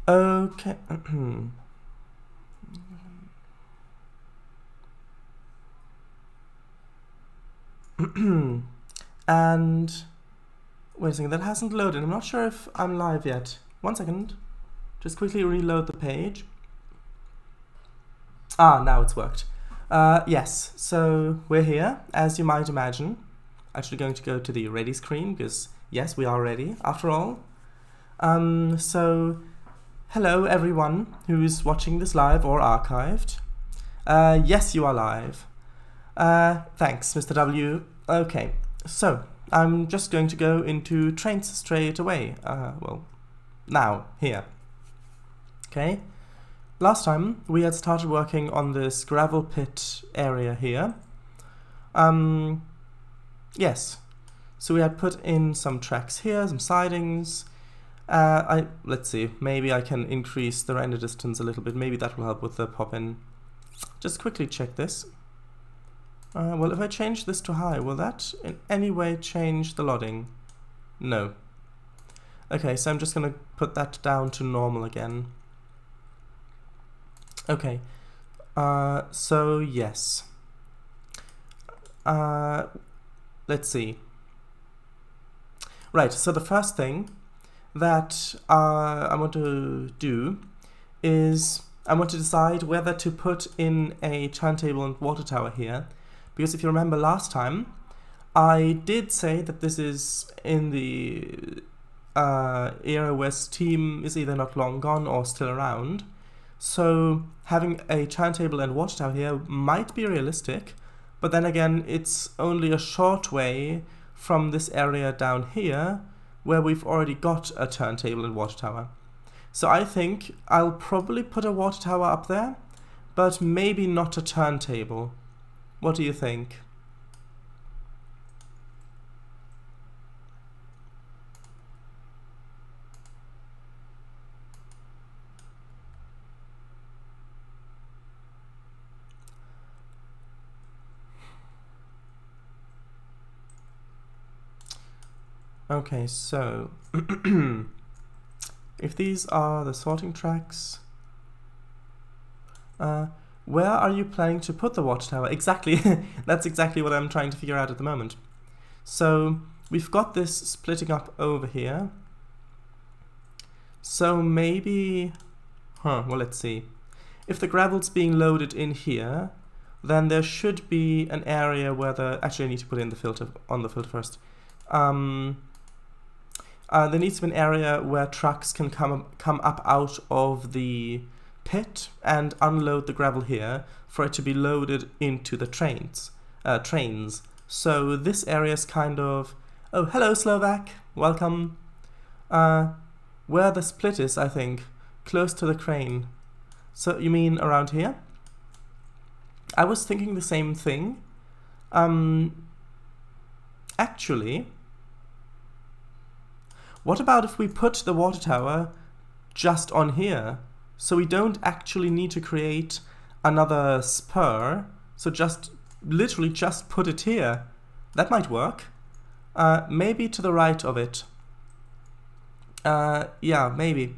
Okay. And wait a second, that hasn't loaded. I'm not sure if I'm live yet. 1 second. Just quickly reload the page. Ah, now it's worked. Yes, so we're here, as you might imagine. Actually going to go to the ready screen, because yes, we are ready, after all. So, hello everyone who's watching this live or archived. Yes, you are live. Thanks, Mr. W. Okay, so I'm just going to go into Trainz straight away. Well, now, here. Okay. Last time we had started working on this gravel pit area here. Yes. So we had put in some tracks here, some sidings. Let's see, maybe I can increase the render distance a little bit. Maybe that will help with the pop-in. Just quickly check this. Well, if I change this to high, will that in any way change the loading? No. Okay, so I'm just going to put that down to normal again. Okay, so yes. Let's see. Right, so the first thing that I want to do is I want to decide whether to put in a turntable and water tower here. Because if you remember last time, I did say that this is in the era where Steam is either not long gone or still around. So having a turntable and water tower here might be realistic, but then again, it's only a short way from this area down here where we've already got a turntable and water tower. So I think I'll probably put a water tower up there, but maybe not a turntable. What do you think? Okay, so if these are the sorting tracks, where are you planning to put the water tower? Exactly, that's exactly what I'm trying to figure out at the moment. So we've got this splitting up over here. So maybe, well, let's see. If the gravel's being loaded in here, then there should be an area where the, actually I need to put in the filter, on the filter first. There needs to be an area where trucks can come up out of the pit and unload the gravel here for it to be loaded into the trains. So this area is kind of, oh, hello Slovak, welcome. Where the split is, I think, close to the crane. So you mean around here? I was thinking the same thing. Actually, what about if we put the water tower just on here? So we don't actually need to create another spur. So just, literally just put it here. That might work. Maybe to the right of it. Yeah, maybe.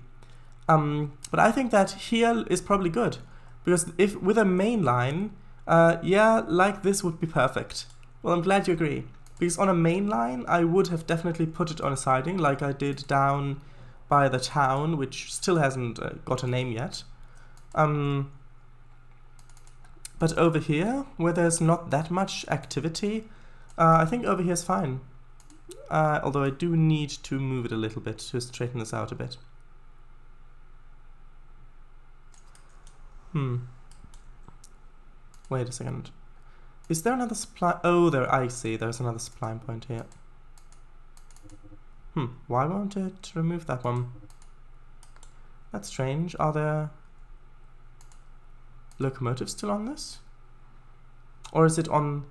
But I think that here is probably good. Because if with a main line, yeah, like this would be perfect. Well, I'm glad you agree. Because on a main line, I would have definitely put it on a siding, like I did down by the town, which still hasn't got a name yet. But over here, where there's not that much activity, I think over here is fine. Although I do need to move it a little bit to straighten this out a bit. Wait a second. Is there another supply? Oh, there, I see. There's another supply point here. Why won't it remove that one? That's strange. Are there locomotives still on this? Or is it on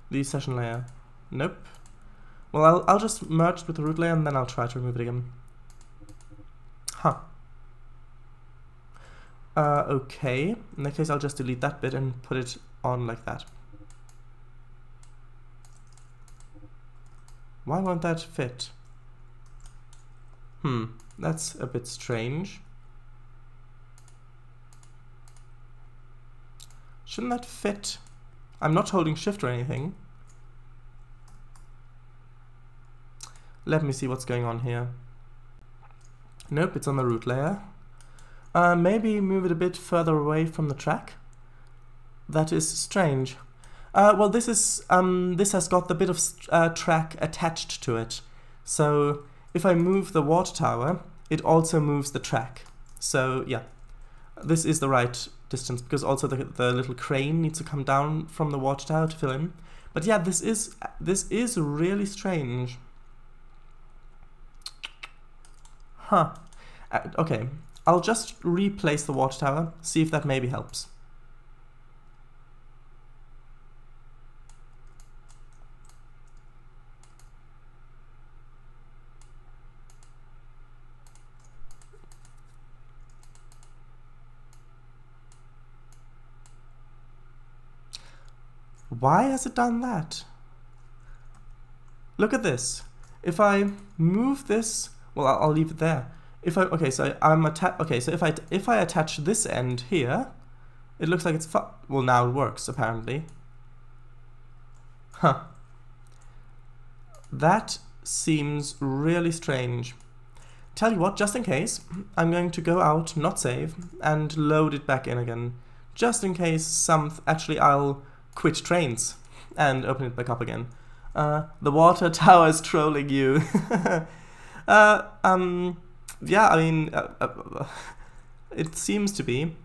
the session layer? Nope. Well, I'll just merge it with the root layer and then I'll try to remove it again. Huh. Okay. In that case, I'll just delete that bit and put it on like that. Why won't that fit? That's a bit strange. Shouldn't that fit? I'm not holding shift or anything. Let me see what's going on here. Nope, it's on the root layer. Maybe move it a bit further away from the track. That is strange. Well, this has got the bit of track attached to it. So if I move the water tower, it also moves the track. So yeah, this is the right distance, because also the little crane needs to come down from the water tower to fill in. But yeah, this is really strange. Huh. Okay, I'll just replace the water tower, see if that maybe helps. Why has it done that? Look at this. If I move this, well, I'll leave it there. If I if I attach this end here, it looks like it's well, now it works apparently. Huh. That seems really strange. Tell you what, just in case, I'm going to go out, not save, and load it back in again. Just in case actually I'll quit Trainz and open it back up again. The water tower is trolling you. Yeah, I mean, it seems to be.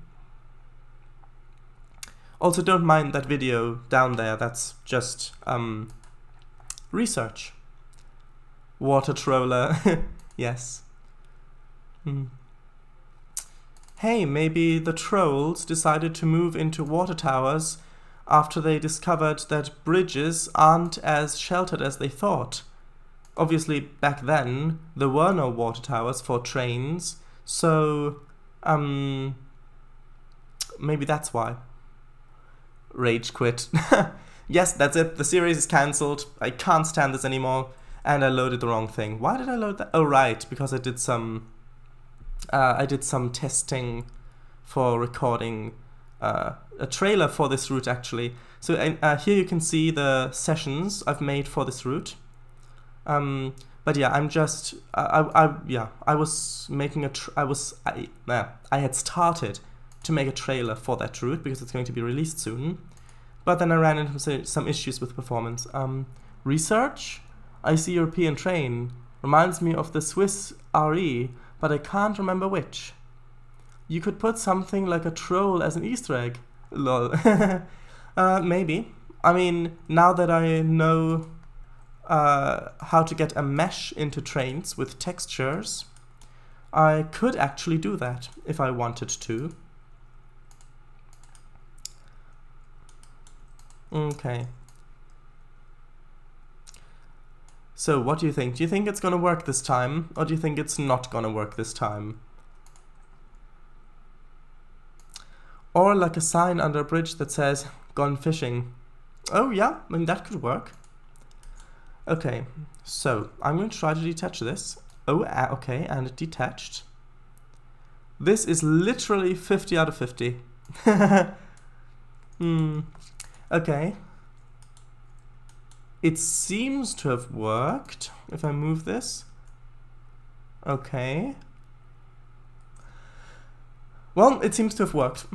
Also, don't mind that video down there, that's just research. Water troller, yes. Hey, maybe the trolls decided to move into water towers after they discovered that bridges aren't as sheltered as they thought. Obviously, back then, there were no water towers for trains, so, maybe that's why. Rage quit. Yes, that's it, the series is cancelled, I can't stand this anymore, and I loaded the wrong thing. Why did I load that? Oh, right, because I did some testing for recording a trailer for this route, actually. So here you can see the sessions I've made for this route. But yeah, I'm just I was making I had started to make a trailer for that route because it's going to be released soon. But then I ran into some issues with performance. Research? I see European train. Reminds me of the Swiss RE, but I can't remember which. You could put something like a troll as an Easter egg. Lol. Maybe. I mean, now that I know how to get a mesh into Trainz with textures, I could actually do that if I wanted to. Okay. So what do you think? Do you think it's gonna work this time, or do you think it's not gonna work this time? Or like a sign under a bridge that says, "Gone fishing." Oh yeah, I mean that could work. Okay, so I'm going to try to detach this. Oh, okay, and it detached. This is literally 50 out of 50. Okay. It seems to have worked if I move this. Okay. Well, it seems to have worked.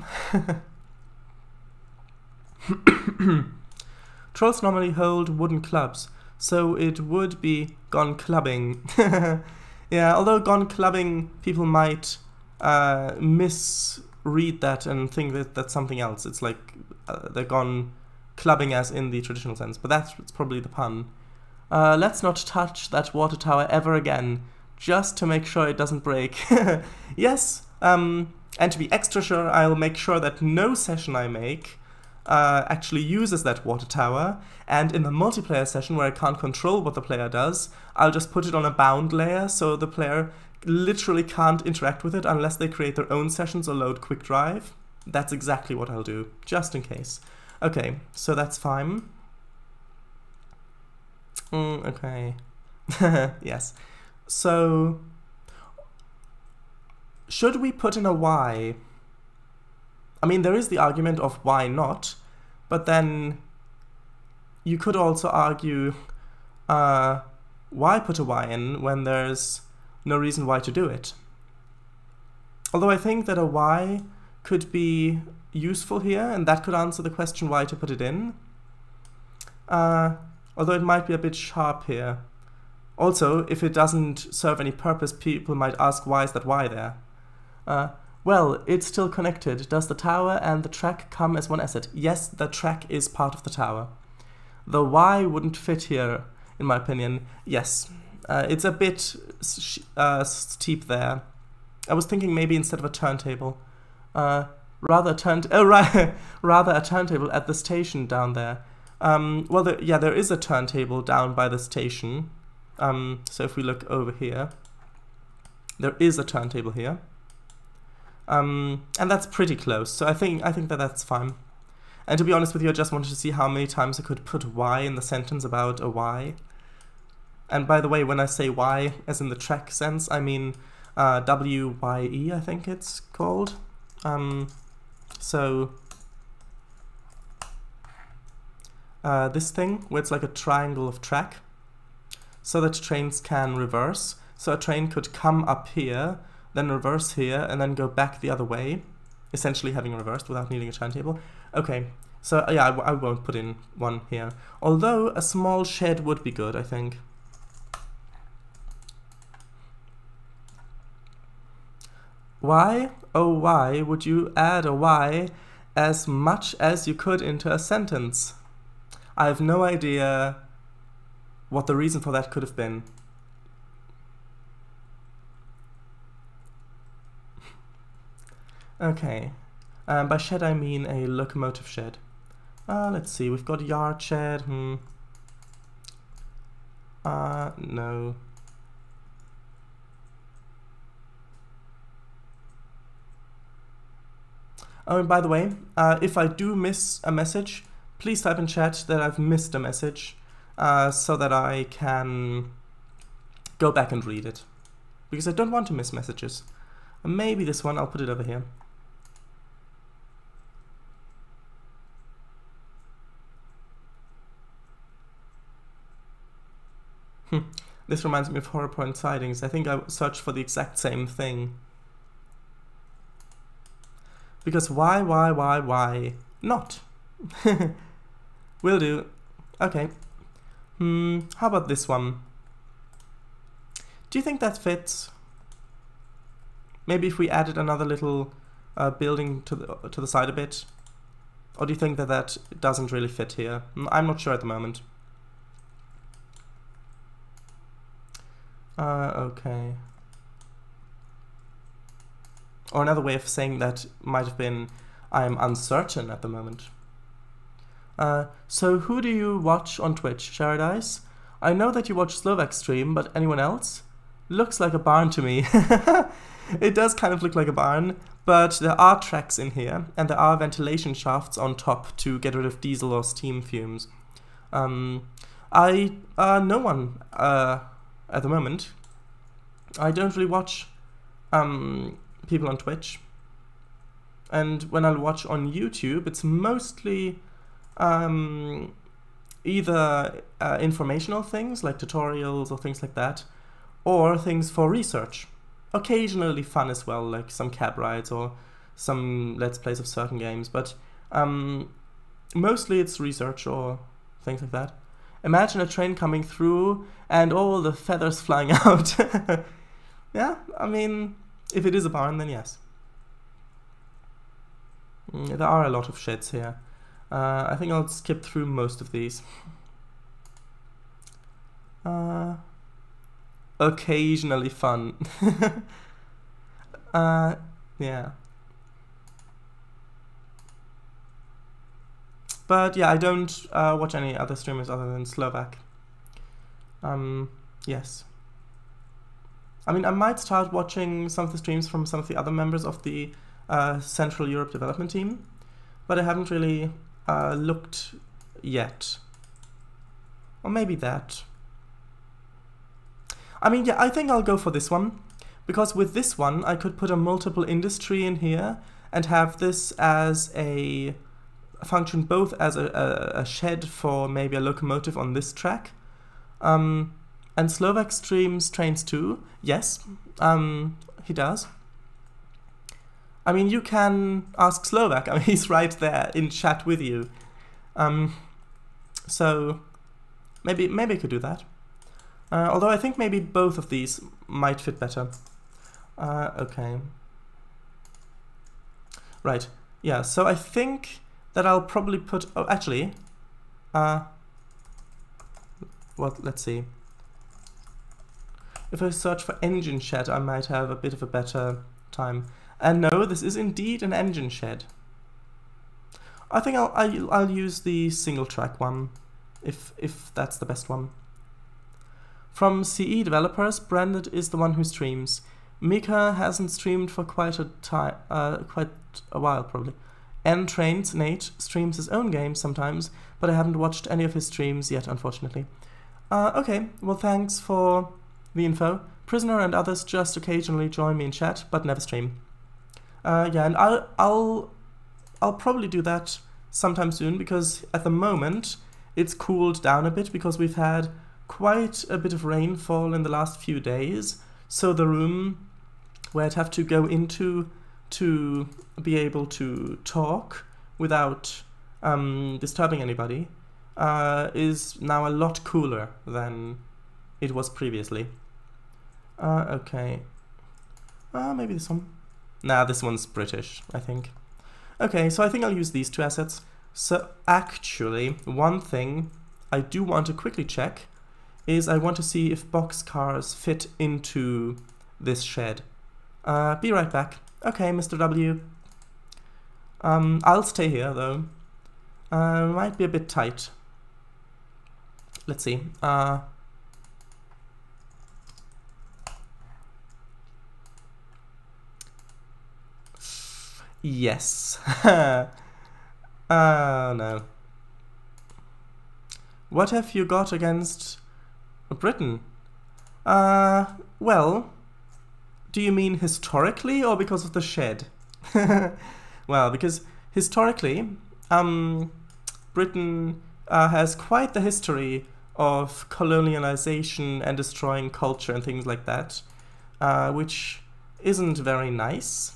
Trolls normally hold wooden clubs, so it would be gone clubbing. Yeah, although gone clubbing, people might misread that and think that that's something else. It's like they're gone clubbing as in the traditional sense, but that's probably the pun. Let's not touch that water tower ever again, just to make sure it doesn't break. Yes, and to be extra sure, I'll make sure that no session I make actually uses that water tower, and in the multiplayer session where I can't control what the player does, I'll just put it on a bound layer so the player literally can't interact with it unless they create their own sessions or load quick drive. That's exactly what I'll do, just in case. Okay, so that's fine. Okay. Yes. So, should we put in a Y? I mean, there is the argument of why not, but then you could also argue why put a y in when there's no reason why to do it. Although I think that a y could be useful here, and that could answer the question why to put it in. Although it might be a bit sharp here. Also, if it doesn't serve any purpose, people might ask why is that y there? Well, it's still connected. Does the tower and the track come as one asset? Yes, the track is part of the tower. The y wouldn't fit here, in my opinion. Yes, it's a bit steep there. I was thinking maybe instead of a turntable, rather a turntable at the station down there. Well, there is a turntable down by the station. So if we look over here, there is a turntable here. And that's pretty close, so I think that that's fine. And to be honest with you, I just wanted to see how many times I could put y in the sentence about a y. And by the way, when I say y, as in the track sense, I mean W-Y-E, I think it's called. So this thing, where it's like a triangle of track, so that trains can reverse. So a train could come up here, then reverse here, and then go back the other way, essentially having reversed without needing a turntable. Okay, so yeah, I won't put in one here. Although a small shed would be good, I think. Why, oh why, would you add a y as much as you could into a sentence? I have no idea what the reason for that could have been. Okay, by shed I mean a locomotive shed. Let's see, we've got yard shed, no. Oh, and by the way, if I do miss a message, please type in chat that I've missed a message, so that I can go back and read it. Because I don't want to miss messages. Maybe this one, I'll put it over here. This reminds me of Horror Point Sightings. I think I searched for the exact same thing. Because why not? Will do. Okay. How about this one? Do you think that fits? Maybe if we added another little building to the side a bit? Or do you think that that doesn't really fit here? I'm not sure at the moment. Okay. Or another way of saying that might have been, I'm uncertain at the moment. So who do you watch on Twitch, Sharadice? I know that you watch Slovak stream, but anyone else? Looks like a barn to me. It does kind of look like a barn, but there are tracks in here, and there are ventilation shafts on top to get rid of diesel or steam fumes. No one at the moment. I don't really watch people on Twitch, and when I watch on YouTube, it's mostly either informational things like tutorials or things like that, or things for research. Occasionally fun as well, like some cab rides or some let's plays of certain games, but mostly it's research or things like that. Imagine a train coming through and all the feathers flying out. Yeah, I mean, if it is a barn, then yes. There are a lot of sheds here. I think I'll skip through most of these. Occasionally fun. Yeah. But yeah, I don't watch any other streamers other than Slovak. Yes. I mean, I might start watching some of the streams from some of the other members of the Central Europe development team, but I haven't really looked yet. Or maybe that. I mean, yeah, I think I'll go for this one, because with this one I could put a multiple industry in here, and have this as a function both as a shed for maybe a locomotive on this track. And Slovak streams Trainz too. Yes, he does. I mean, you can ask Slovak. I mean, he's right there in chat with you. So maybe I could do that. Although I think maybe both of these might fit better. Okay. Right. Yeah. So I think that I'll probably put. Oh, actually. Well, let's see. If I search for engine shed, I might have a bit of a better time. And no, this is indeed an engine shed. I think I'll use the single track one, if that's the best one. From CE developers, Branded is the one who streams. Mika hasn't streamed for quite a while probably. And Trainz, Nate, streams his own games sometimes, but I haven't watched any of his streams yet, unfortunately. Okay, well thanks for the info. Prisoner and others just occasionally join me in chat, but never stream. Yeah, and I'll probably do that sometime soon, because at the moment it's cooled down a bit because we've had quite a bit of rainfall in the last few days. So the room where I'd have to go into to be able to talk without disturbing anybody is now a lot cooler than it was previously. Okay. Maybe this one. Nah, this one's British, I think. Okay, so I think I'll use these two assets. So actually, one thing I do want to quickly check is I want to see if boxcars fit into this shed. Be right back. Okay, Mr. W. I'll stay here, though. Might be a bit tight. Let's see. Yes. No. What have you got against Britain? Well, do you mean historically or because of the shed? Well, because historically, Britain has quite the history of colonialization and destroying culture and things like that, which isn't very nice.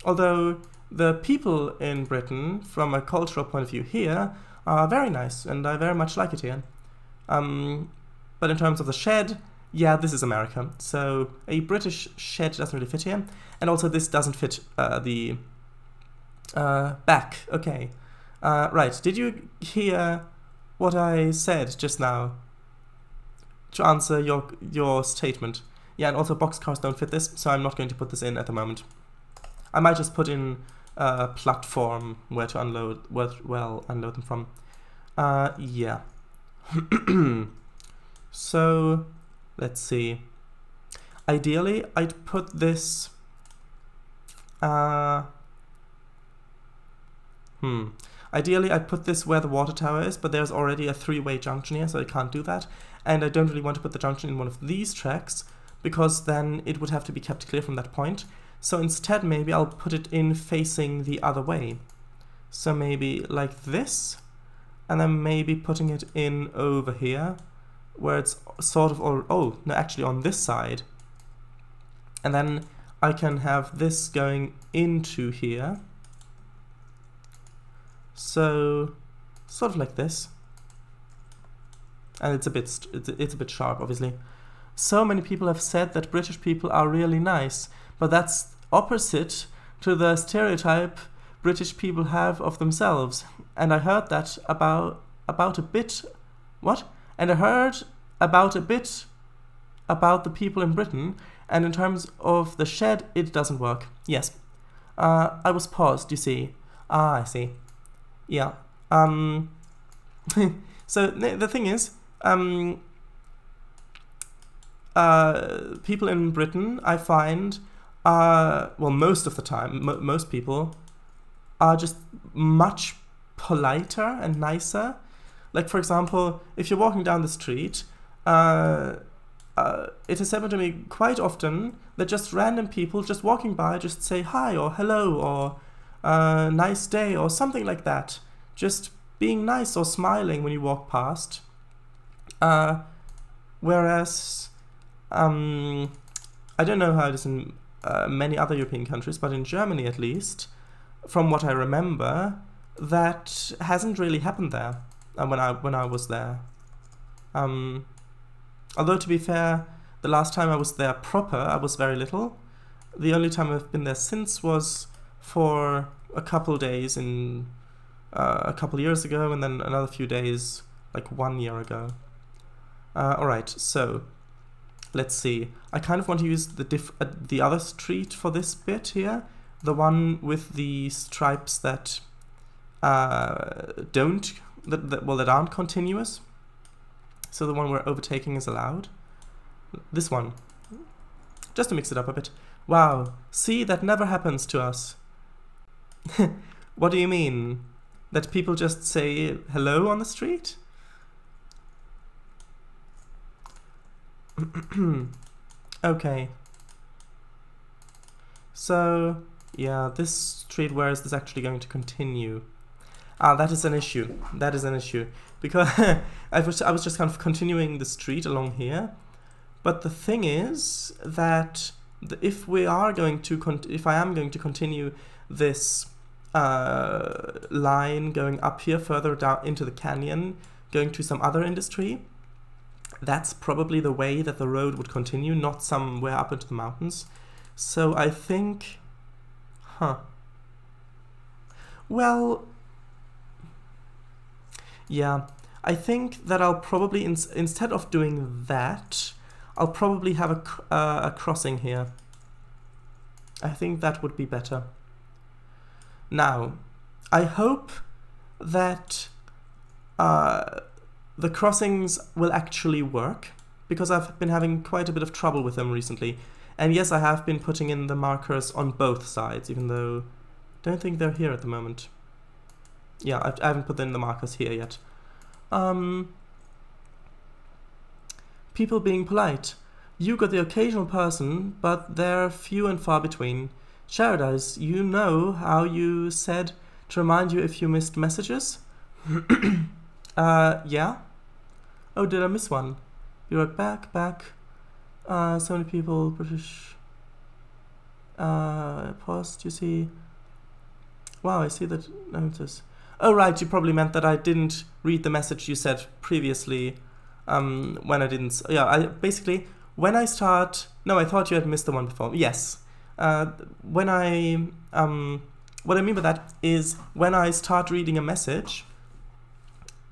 Although the people in Britain, from a cultural point of view here, are very nice, and I very much like it here. But in terms of the shed, yeah, this is America. So a British shed doesn't really fit here. And also this doesn't fit the back. Okay. Right, did you hear what I said just now to answer your statement? Yeah, and also boxcars don't fit this, so I'm not going to put this in at the moment. I might just put in a platform where to unload, unload them from. Yeah. So, let's see. Ideally, I'd put this... Ideally, I'd put this where the water tower is, but there's already a three-way junction here, so I can't do that. And I don't really want to put the junction in one of these tracks, because then it would have to be kept clear from that point. So instead, maybe I'll put it in facing the other way. So maybe like this, and then maybe putting it in over here, where it's sort of, oh, no, actually on this side. And then I can have this going into here. So, sort of like this. And it's a bit sharp, obviously. So many people have said that British people are really nice, but that's opposite to the stereotype British people have of themselves. And I heard that about a bit... What? And I heard about a bit about the people in Britain, and in terms of the shed, it doesn't work. Yes. I was paused, you see. Ah, I see. Yeah. So the thing is, people in Britain, I find, well, most of the time, most people are just much politer and nicer. Like, for example, if you're walking down the street, it has happened to me quite often that just random people just walking by just say hi or hello, or nice day or something like that. Just being nice or smiling when you walk past. Whereas, I don't know how it is in many other European countries, but in Germany at least, from what I remember, that hasn't really happened there when I was there. Although to be fair, the last time I was there proper, I was very little. The only time I've been there since was for a couple days in a couple years ago, and then another few days like 1 year ago. Alright, so let's see. I kind of want to use the other street for this bit here, the one with the stripes that that aren't continuous. So the one we're overtaking is allowed. This one, just to mix it up a bit. Wow, see, that never happens to us. What do you mean? That people just say hello on the street? Okay. So, yeah, this street, where is this actually going to continue? Ah, that is an issue. That is an issue. Because I was just kind of continuing the street along here. But the thing is that if I am going to continue this line going up here further down into the canyon, going to some other industry, that's probably the way that the road would continue, not somewhere up into the mountains. So I think, well, yeah, I think that I'll probably, instead of doing that, I'll probably have a crossing here. I think that would be better. Now, I hope that the crossings will actually work, because I've been having quite a bit of trouble with them recently. And yes, I have been putting in the markers on both sides, even though I don't think they're here at the moment. Yeah, I haven't put in the markers here yet. People being polite. You got the occasional person, but they're few and far between. Paradise, you know how you said to remind you if you missed messages? Yeah? Oh, did I miss one? Be right back. So many people, British. Post, you see. Wow, I see that notice. Oh, right, you probably meant that I didn't read the message you said previously, when I didn't. Yeah, basically, when I start. No, I thought you had missed the one before. Yes. What I mean by that is when I start reading a message,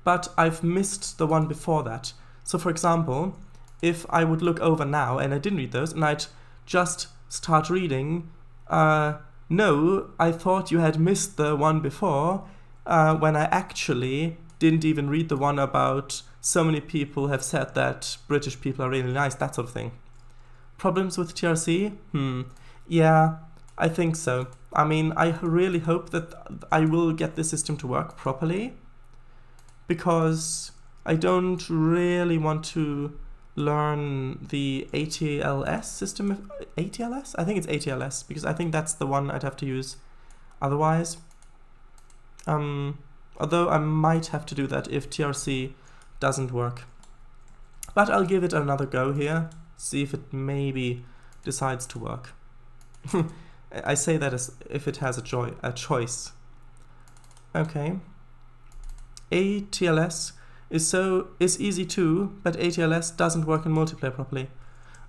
but I've missed the one before that. So for example, if I would look over now and I didn't read those and I'd just start reading, no, I thought you had missed the one before, when I actually didn't even read the one about so many people have said that British people are really nice, that sort of thing. Problems with TRC? Yeah, I think so. I mean, I really hope that I will get this system to work properly, because I don't really want to learn the ATLS system. ATLS? I think it's ATLS, because I think that's the one I'd have to use otherwise. Although I might have to do that if TRC doesn't work. But I'll give it another go here, see if it maybe decides to work. I say that as if it has a choice. Okay. ATLS is easy too, but ATLS doesn't work in multiplayer properly.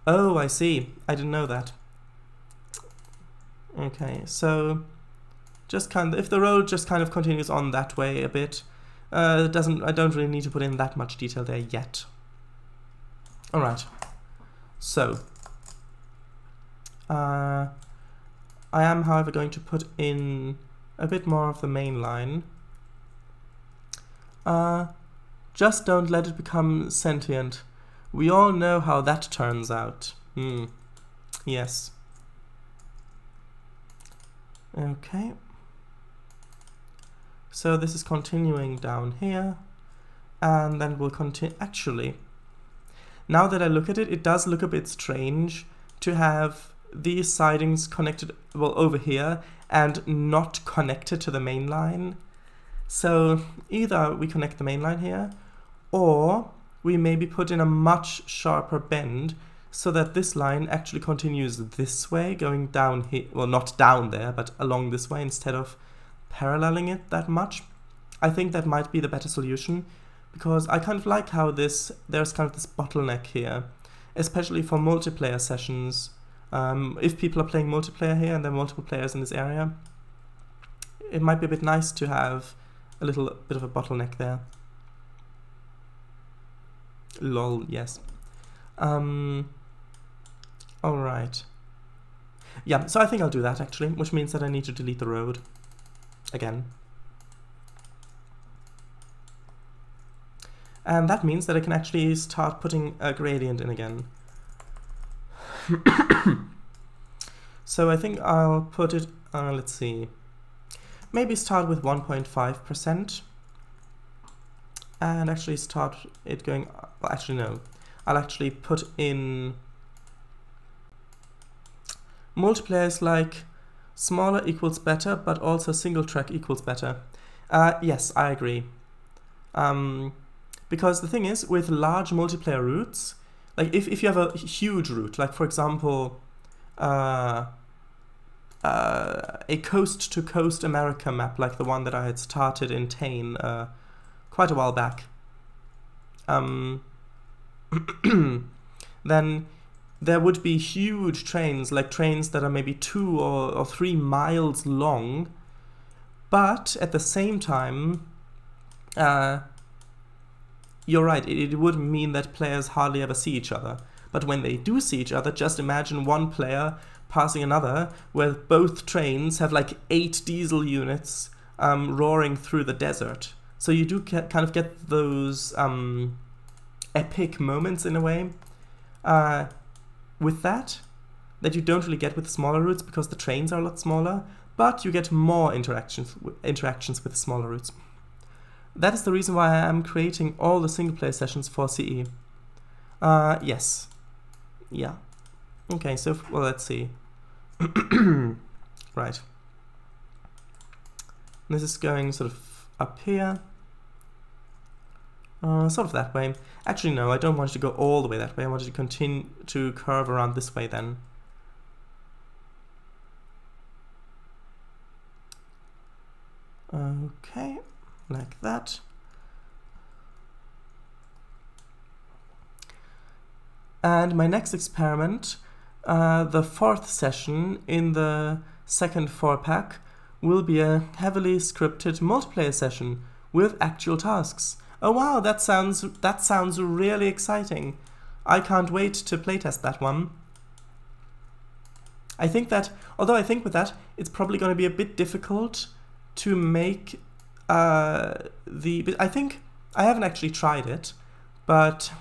Oh, I see. I didn't know that. Okay, so just kind of, if the road just kind of continues on that way a bit, I don't really need to put in that much detail there yet. All right. So I am, however, going to put in a bit more of the main line. Just don't let it become sentient. We all know how that turns out. Yes. Okay. So this is continuing down here, and then we'll continue. Actually, now that I look at it, it does look a bit strange to have these sidings connected, well, over here, and not connected to the main line. So either we connect the main line here, or we maybe put in a much sharper bend so that this line actually continues this way, going down here, well, not down there, but along this way instead of paralleling it that much. I think that might be the better solution, because I kind of like how there's kind of this bottleneck here, especially for multiplayer sessions. If people are playing multiplayer here and there are multiple players in this area, it might be a bit nice to have a little bit of a bottleneck there. Lol, yes. Alright. Yeah, so I think I'll do that actually, which means that I need to delete the road again. And that means that I can actually start putting a gradient in again. So I think I'll put it, let's see, maybe start with 1.5% and actually start it going, well, actually no, I'll actually put in multipliers like smaller equals better, but also single track equals better. Yes, I agree. Because the thing is, with large multiplayer routes, like if you have a huge route, like for example, a coast-to-coast America map, like the one that I had started in Tane quite a while back, then there would be huge trains, like trains that are maybe 2 or 3 miles long, but at the same time, you're right, it would mean that players hardly ever see each other. But when they do see each other, just imagine one player passing another, where both trains have like 8 diesel units roaring through the desert. So you do kind of get those epic moments in a way with that you don't really get with smaller routes, because the trains are a lot smaller, but you get more interactions with smaller routes. That is the reason why I am creating all the single player sessions for CE. Yes. Yeah. Okay, so, well, let's see. Right. This is going sort of up here. Sort of that way. Actually, no, I don't want it to go all the way that way. I want it to continue to curve around this way then. Okay, like that. And my next experiment, the 4th session in the second 4-pack, will be a heavily scripted multiplayer session with actual tasks. Oh wow, that sounds really exciting. I can't wait to playtest that one. I think that, although I think with that, it's probably going to be a bit difficult to make but I think, I haven't actually tried it, but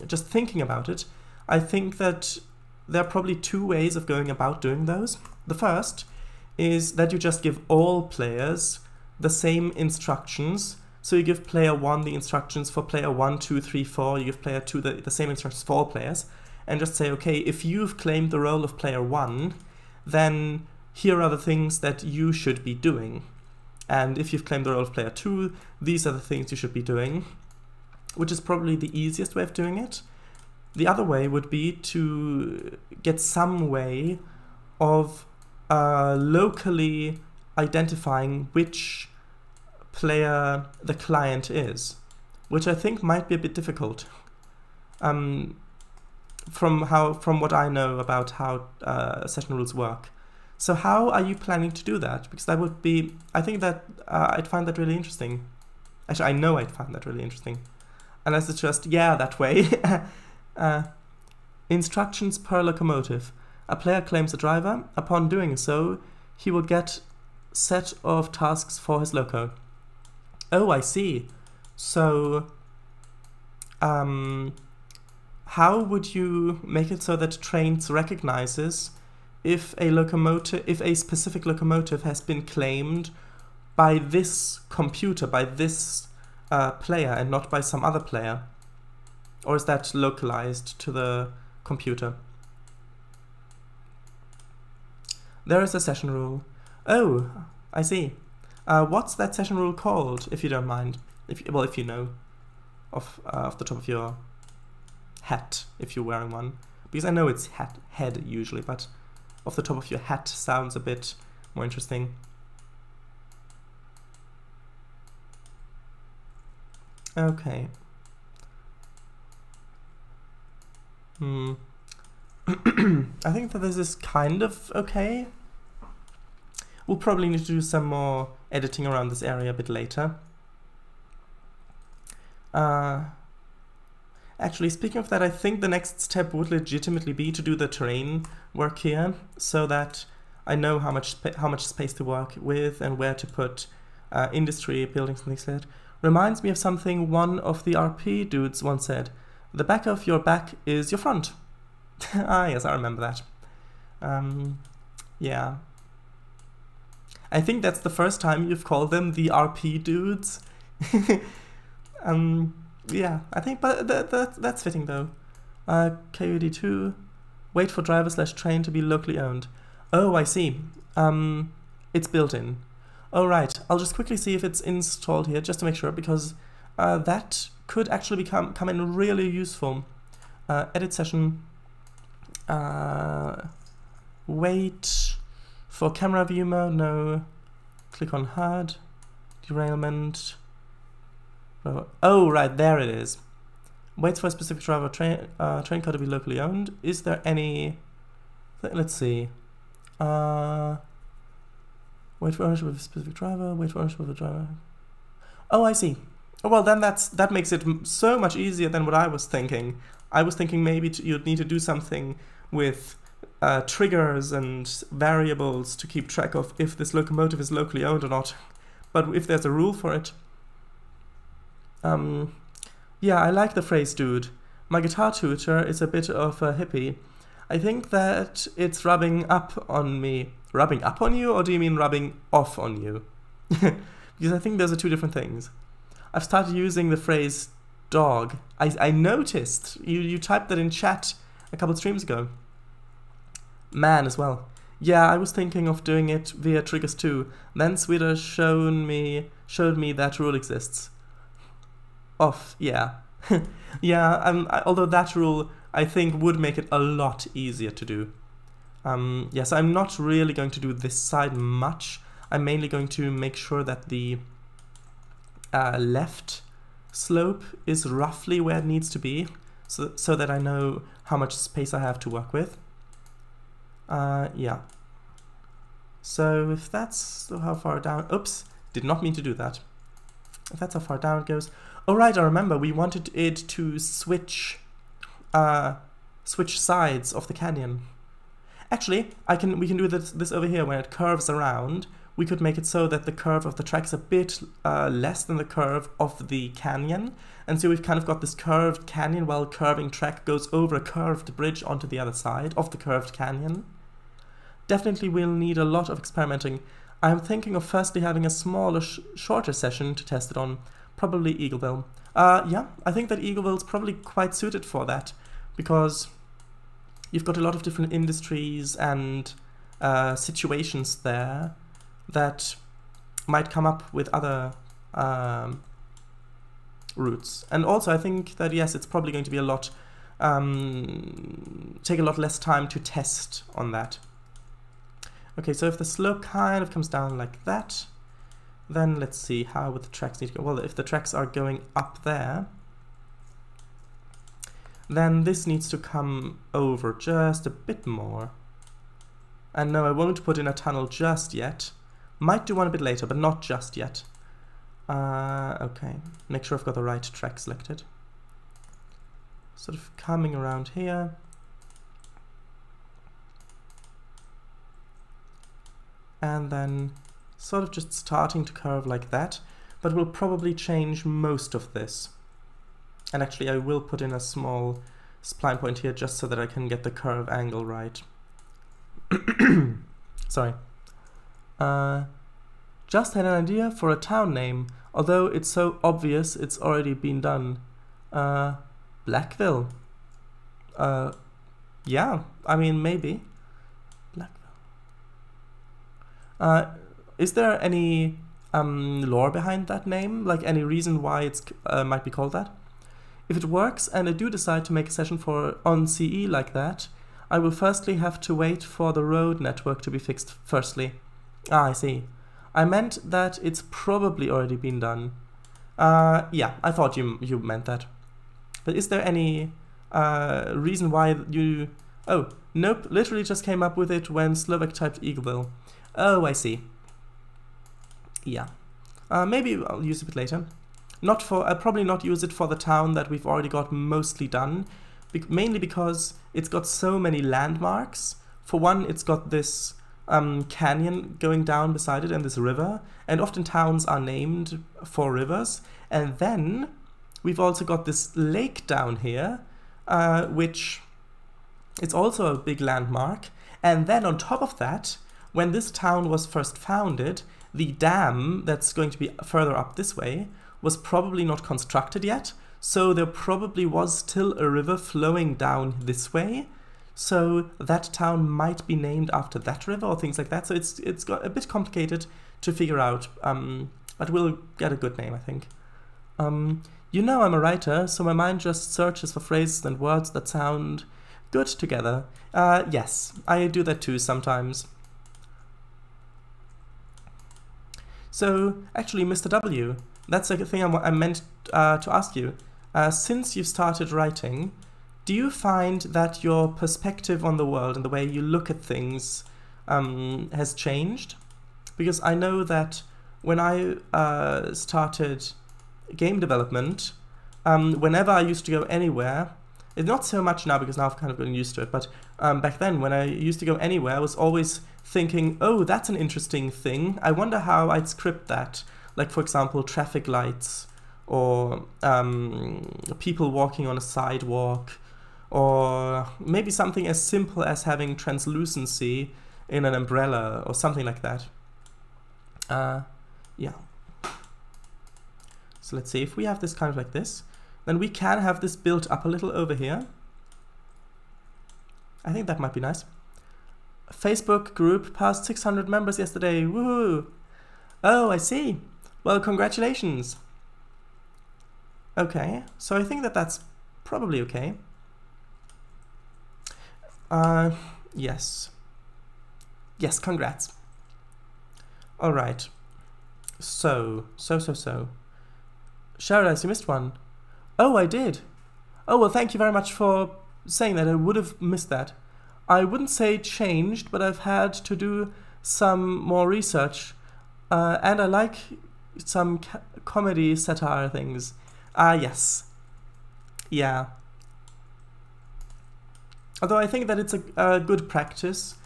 just thinking about it, I think that there are probably 2 ways of going about doing those. The first is that you just give all players the same instructions. So you give player 1 the instructions for player 1, 2, 3, 4, you give player 2 the same instructions for all players, and just say, okay, if you've claimed the role of player 1, then here are the things that you should be doing. And if you've claimed the role of player 2, these are the things you should be doing, which is probably the easiest way of doing it. The other way would be to get some way of locally identifying which player the client is, which I think might be a bit difficult from what I know about how session rules work. So how are you planning to do that? Because that would be, I think that I'd find that really interesting. Actually, I know I'd find that really interesting. Unless it's just, yeah, that way. Instructions per locomotive. A player claims a driver. Upon doing so, he will get set of tasks for his loco. Oh, I see. So, how would you make it so that Trainz recognizes if a specific locomotive has been claimed by this computer, by this player, and not by some other player? Or is that localized to the computer? There is a session rule. Oh, I see. What's that session rule called, if you don't mind? If you know off the top of your hat, if you're wearing one. Because I know it's head usually, but off the top of your hat sounds a bit more interesting. Okay. I think that this is kind of okay. We'll probably need to do some more editing around this area a bit later. Actually, speaking of that, I think the next step would legitimately be to do the terrain work here, so that I know how much space to work with and where to put industry, buildings and things like that. Reminds me of something one of the RP dudes once said. The back of your back is your front. Ah, yes, I remember that. Yeah. I think that's the first time you've called them the RP dudes. Yeah, I think, but that's fitting though. KUD2, wait for driver/train to be locally owned. Oh, I see. It's built in. Oh, right. I'll just quickly see if it's installed here, just to make sure, because that could actually come in really useful. Edit session. Wait for camera view mode. No. Click on HUD. Derailment. Oh, right, there it is. Waits for a specific driver train code to be locally owned. Is there any... Let's see. Wait for ownership of a specific driver. Wait for ownership of a driver. Oh, I see. Oh, well, then that makes it so much easier than what I was thinking. I was thinking maybe you'd need to do something with triggers and variables to keep track of if this locomotive is locally owned or not. But if there's a rule for it... yeah, I like the phrase, dude. My guitar tutor is a bit of a hippie. I think that it's rubbing up on me. Rubbing up on you, or do you mean rubbing off on you? Because I think those are two different things. I've started using the phrase dog. I noticed. You typed that in chat a couple streams ago. Man as well. Yeah, I was thinking of doing it via triggers too. Then Sweden showed me that rule exists. Off, yeah. Yeah, although that rule, I think, would make it a lot easier to do. Yes, I'm not really going to do this side much. I'm mainly going to make sure that the left slope is roughly where it needs to be, so that I know how much space I have to work with. Yeah. So if that's how far down... Oops, did not mean to do that. If that's how far down it goes... Oh right, I remember, we wanted it to switch sides of the canyon. Actually, we can do this over here. When it curves around, we could make it so that the curve of the track is a bit less than the curve of the canyon. And so we've kind of got this curved canyon while curving track goes over a curved bridge onto the other side of the curved canyon. Definitely we'll need a lot of experimenting. I'm thinking of firstly having a smaller, shorter session to test it on. Probably Eagleville. Yeah, I think that Eagleville's probably quite suited for that, because you've got a lot of different industries and situations there that might come up with other routes. And also I think that, yes, it's probably going to be a lot, take a lot less time to test on that. Okay, so if the slope kind of comes down like that, then let's see, how would the tracks need to go? Well, if the tracks are going up there, then this needs to come over just a bit more. And no, I won't put in a tunnel just yet. Might do one a bit later, but not just yet. Okay, make sure I've got the right track selected. Sort of coming around here. And then sort of just starting to curve like that, but we'll probably change most of this. And actually I will put in a small spline point here just so that I can get the curve angle right. Sorry. Just had an idea for a town name, although it's so obvious it's already been done. Blackville. Yeah, I mean, maybe. Blackville. Is there any lore behind that name? Like any reason why it's might be called that? If it works and I do decide to make a session on CE like that, I will firstly have to wait for the road network to be fixed firstly. Ah, I see. I meant that it's probably already been done. Yeah, I thought you meant that. But is there any reason why you... Oh, nope, literally just came up with it when Slovak typed Eagleville. Oh, I see. Yeah. Maybe I'll use it a bit later. I'll probably not use it for the town that we've already got mostly done, mainly because it's got so many landmarks. For one, it's got this canyon going down beside it and this river, and often towns are named for rivers. And then we've also got this lake down here, which is also a big landmark. And then on top of that, when this town was first founded, the dam that's going to be further up this way was probably not constructed yet, so there probably was still a river flowing down this way, so that town might be named after that river or things like that. So it's got a bit complicated to figure out, but we'll get a good name, I think. You know I'm a writer, so my mind just searches for phrases and words that sound good together. Yes, I do that too sometimes. So, actually, Mr. W, that's a thing I meant to ask you. Since you've started writing, do you find that your perspective on the world and the way you look at things has changed? Because I know that when I started game development, whenever I used to go anywhere, it's not so much now because now I've kind of gotten used to it, but back then when I used to go anywhere, I was always thinking, oh, that's an interesting thing. I wonder how I'd script that. Like, for example, traffic lights, or people walking on a sidewalk, or maybe something as simple as having translucency in an umbrella, or something like that. Yeah. So let's see, if we have this kind of like this, then we can have this built up a little over here. I think that might be nice. Facebook group passed 600 members yesterday. Woohoo! Oh, I see. Well, congratulations. Okay, so I think that that's probably okay. Yes. Yes, congrats. All right. So. Sharadise, you missed one. Oh, I did. Oh, well, thank you very much for saying that. I would have missed that. I wouldn't say changed, but I've had to do some more research, and I like some comedy satire things. Yes. Yeah. Although I think that it's a good practice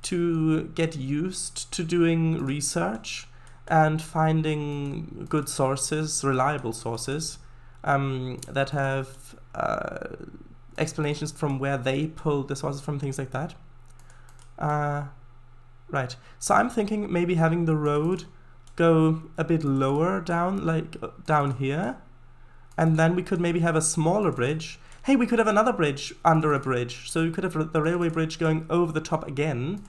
to get used to doing research and finding good sources, reliable sources, that have explanations from where they pulled the sources from, things like that. Right, so I'm thinking maybe having the road go a bit lower down, like down here, and then we could maybe have a smaller bridge. Hey, we could have another bridge under a bridge, so we could have the railway bridge going over the top again,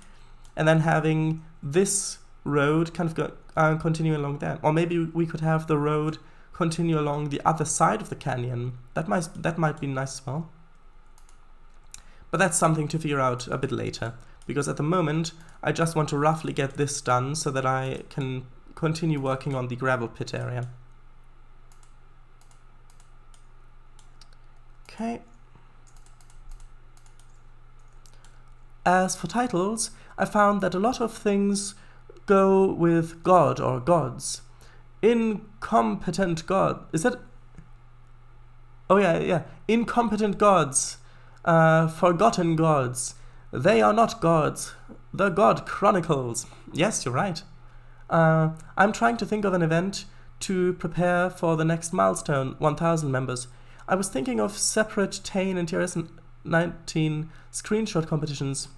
and then having this road kind of go, continue along there. Or maybe we could have the road continue along the other side of the canyon. That might be nice as well. But that's something to figure out a bit later, because at the moment I just want to roughly get this done so that I can continue working on the gravel pit area. Okay. As for titles, I found that a lot of things go with God or gods. Incompetent God. Is that... Oh yeah. Incompetent gods. Forgotten gods. They are not gods. The God Chronicles. Yes, you're right. I'm trying to think of an event to prepare for the next milestone, 1,000 members. I was thinking of separate Tane and TRS-19 screenshot competitions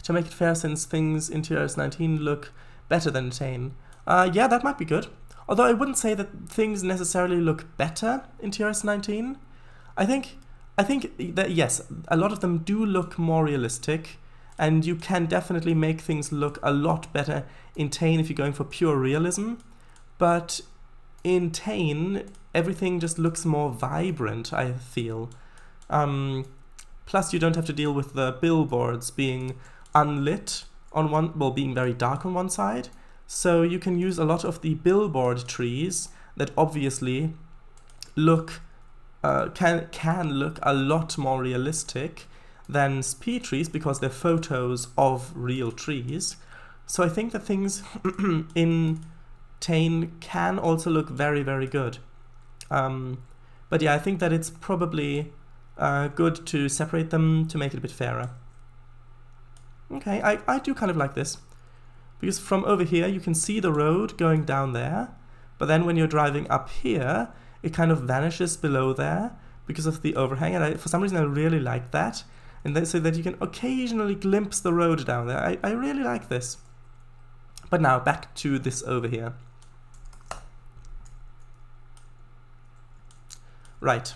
to make it fair, since things in TRS-19 look better than Tane. Yeah, that might be good. Although I wouldn't say that things necessarily look better in TRS-19. I think that yes, a lot of them do look more realistic, and you can definitely make things look a lot better in Trainz if you're going for pure realism, but in Trainz everything just looks more vibrant, I feel. Plus you don't have to deal with the billboards being unlit on one, well, being very dark on one side, so you can use a lot of the billboard trees that obviously look can look a lot more realistic than speed trees because they're photos of real trees. So I think that things in Trainz can also look very, very good. But yeah, I think that it's probably good to separate them to make it a bit fairer. Okay, I do kind of like this, because from over here you can see the road going down there, but then when you're driving up here it kind of vanishes below there because of the overhang, and for some reason I really like that, and so that you can occasionally glimpse the road down there. I really like this. But now back to this over here. Right.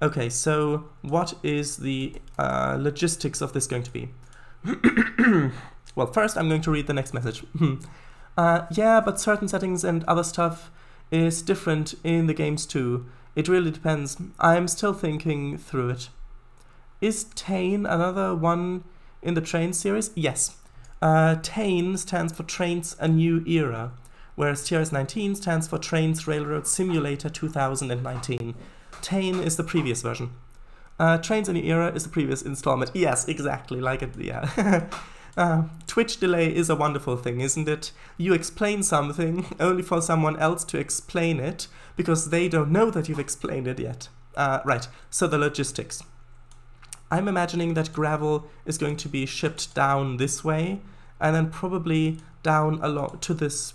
Okay, so what is the logistics of this going to be? Well, first I'm going to read the next message. Yeah, but certain settings and other stuff is different in the games too. It really depends. I'm still thinking through it. Is Trainz another one in the Trainz series? Yes. Trainz stands for Trainz A New Era, whereas TRS-19 stands for Trainz Railroad Simulator 2019. Trainz is the previous version. Trainz A New Era is the previous installment. Yes, exactly, like it, yeah. Twitch delay is a wonderful thing, isn't it? You explain something only for someone else to explain it, because they don't know that you've explained it yet. Right, so the logistics. I'm imagining that gravel is going to be shipped down this way, and then probably down along to this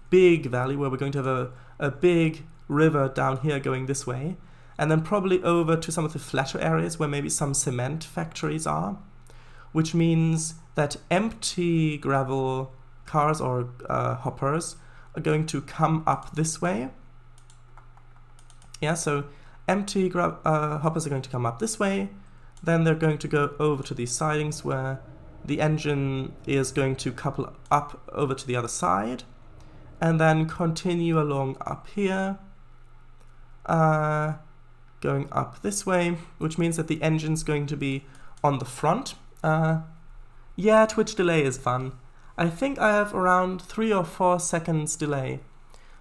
big valley where we're going to have a big river down here going this way, and then probably over to some of the flatter areas where maybe some cement factories are, which means that empty gravel cars or hoppers are going to come up this way. Yeah, so empty hoppers are going to come up this way, then they're going to go over to these sidings where the engine is going to couple up over to the other side, and then continue along up here, going up this way, which means that the engine's going to be on the front. Yeah, Twitch delay is fun. I think I have around 3 or 4 seconds delay.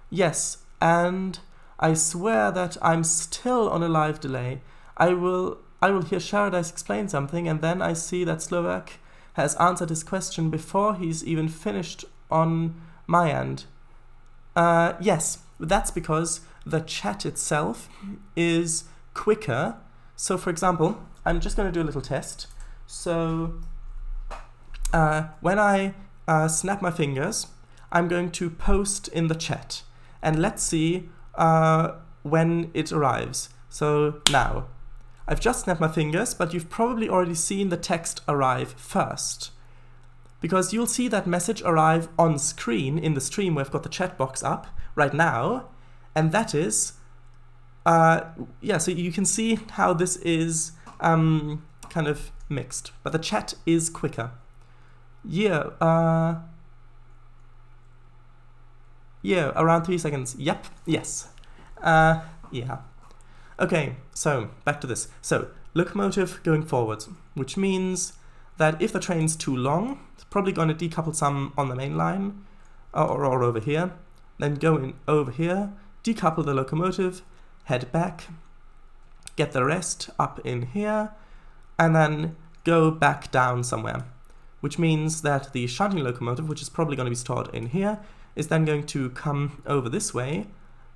Yes, and I swear that I'm still on a live delay. I will hear Sharadice explain something, and then I see that Slovak has answered his question before he's even finished on my end. Yes, that's because the chat itself is quicker. So for example, I'm just going to do a little test. So when I snap my fingers, I'm going to post in the chat, and let's see when it arrives. So now, I've just snapped my fingers, but you've probably already seen the text arrive first, because you'll see that message arrive on screen in the stream where I've got the chat box up right now, and that is, yeah, so you can see how this is kind of mixed, but the chat is quicker. Yeah, yeah, around 3 seconds. Yep, yes. Yeah. Okay, so back to this. So, locomotive going forwards, which means that if the train's too long, it's probably going to decouple some on the main line, or over here, then go in over here, decouple the locomotive, head back, get the rest up in here, and then go back down somewhere, which means that the shunting locomotive, which is probably going to be stored in here, is then going to come over this way,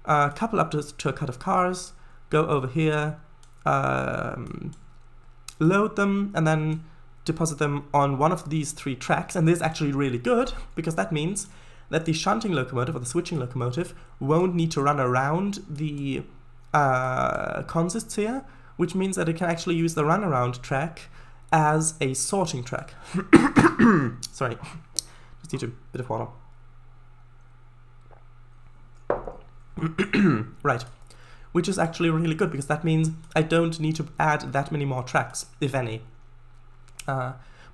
couple up to a cut of cars, go over here, load them, and then deposit them on one of these 3 tracks. And this is actually really good, because that means that the shunting locomotive or the switching locomotive won't need to run around the consists here, which means that it can actually use the runaround track as a sorting track. Sorry, just need a bit of water. Right, which is actually really good, because that means I don't need to add that many more tracks, if any.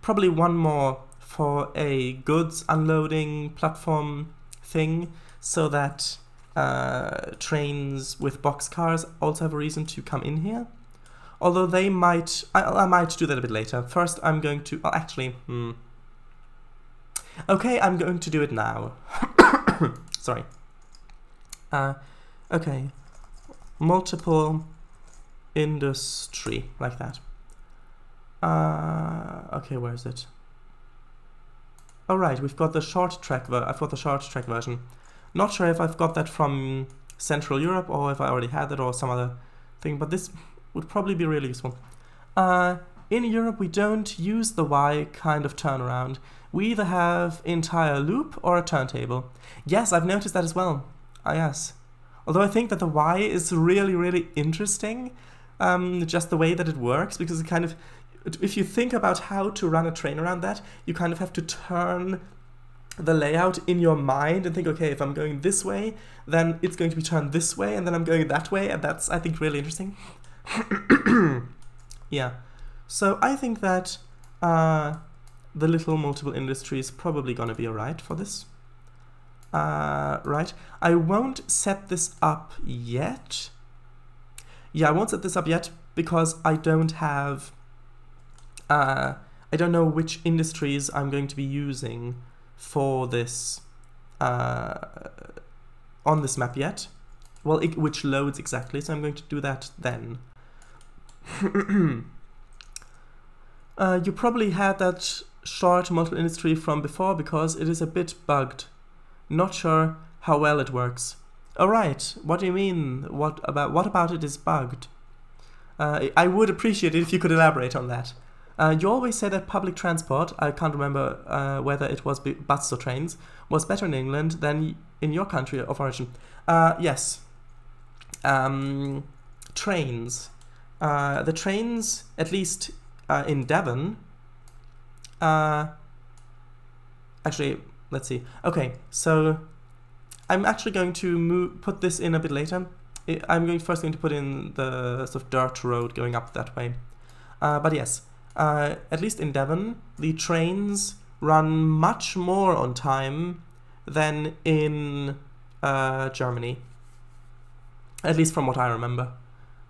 Probably one more for a goods unloading platform thing, so that trains with boxcars also have a reason to come in here. Although they might, I might do that a bit later. First I'm going to, okay, I'm going to do it now. Sorry. Okay, multiple industry, like that. Okay, where is it? Oh right, we've got the short track, I've got the short track version. Not sure if I've got that from Central Europe or if I already had it or some other thing, but this would probably be really useful. In Europe we don't use the Y kind of turnaround. We either have entire loop or a turntable. Yes, I've noticed that as well. Yes. Although I think that the Y is really, really interesting, just the way that it works, because it kind of, if you think about how to run a train around that, you kind of have to turn the layout in your mind and think, okay, if I'm going this way, then it's going to be turned this way, and then I'm going that way, and that's, I think, really interesting. Yeah. So I think that the little multiple industry is probably going to be alright for this. Right. I won't set this up yet. Yeah, I won't set this up yet because I don't have... I don't know which industries I'm going to be using for this on this map yet. Well, which loads exactly, so I'm going to do that then. You probably had that short multiple industry from before because it is a bit bugged. Not sure how well it works. Alright, what do you mean? What about it is bugged? I would appreciate it if you could elaborate on that. You always say that public transport, I can't remember whether it was buses or trains, was better in England than in your country of origin. Yes. Trains. The trains, at least in Devon, actually, let's see. Okay, so I'm actually going to put this in a bit later. I'm first going to put in the sort of dirt road going up that way. But yes, at least in Devon, the trains run much more on time than in Germany. At least from what I remember.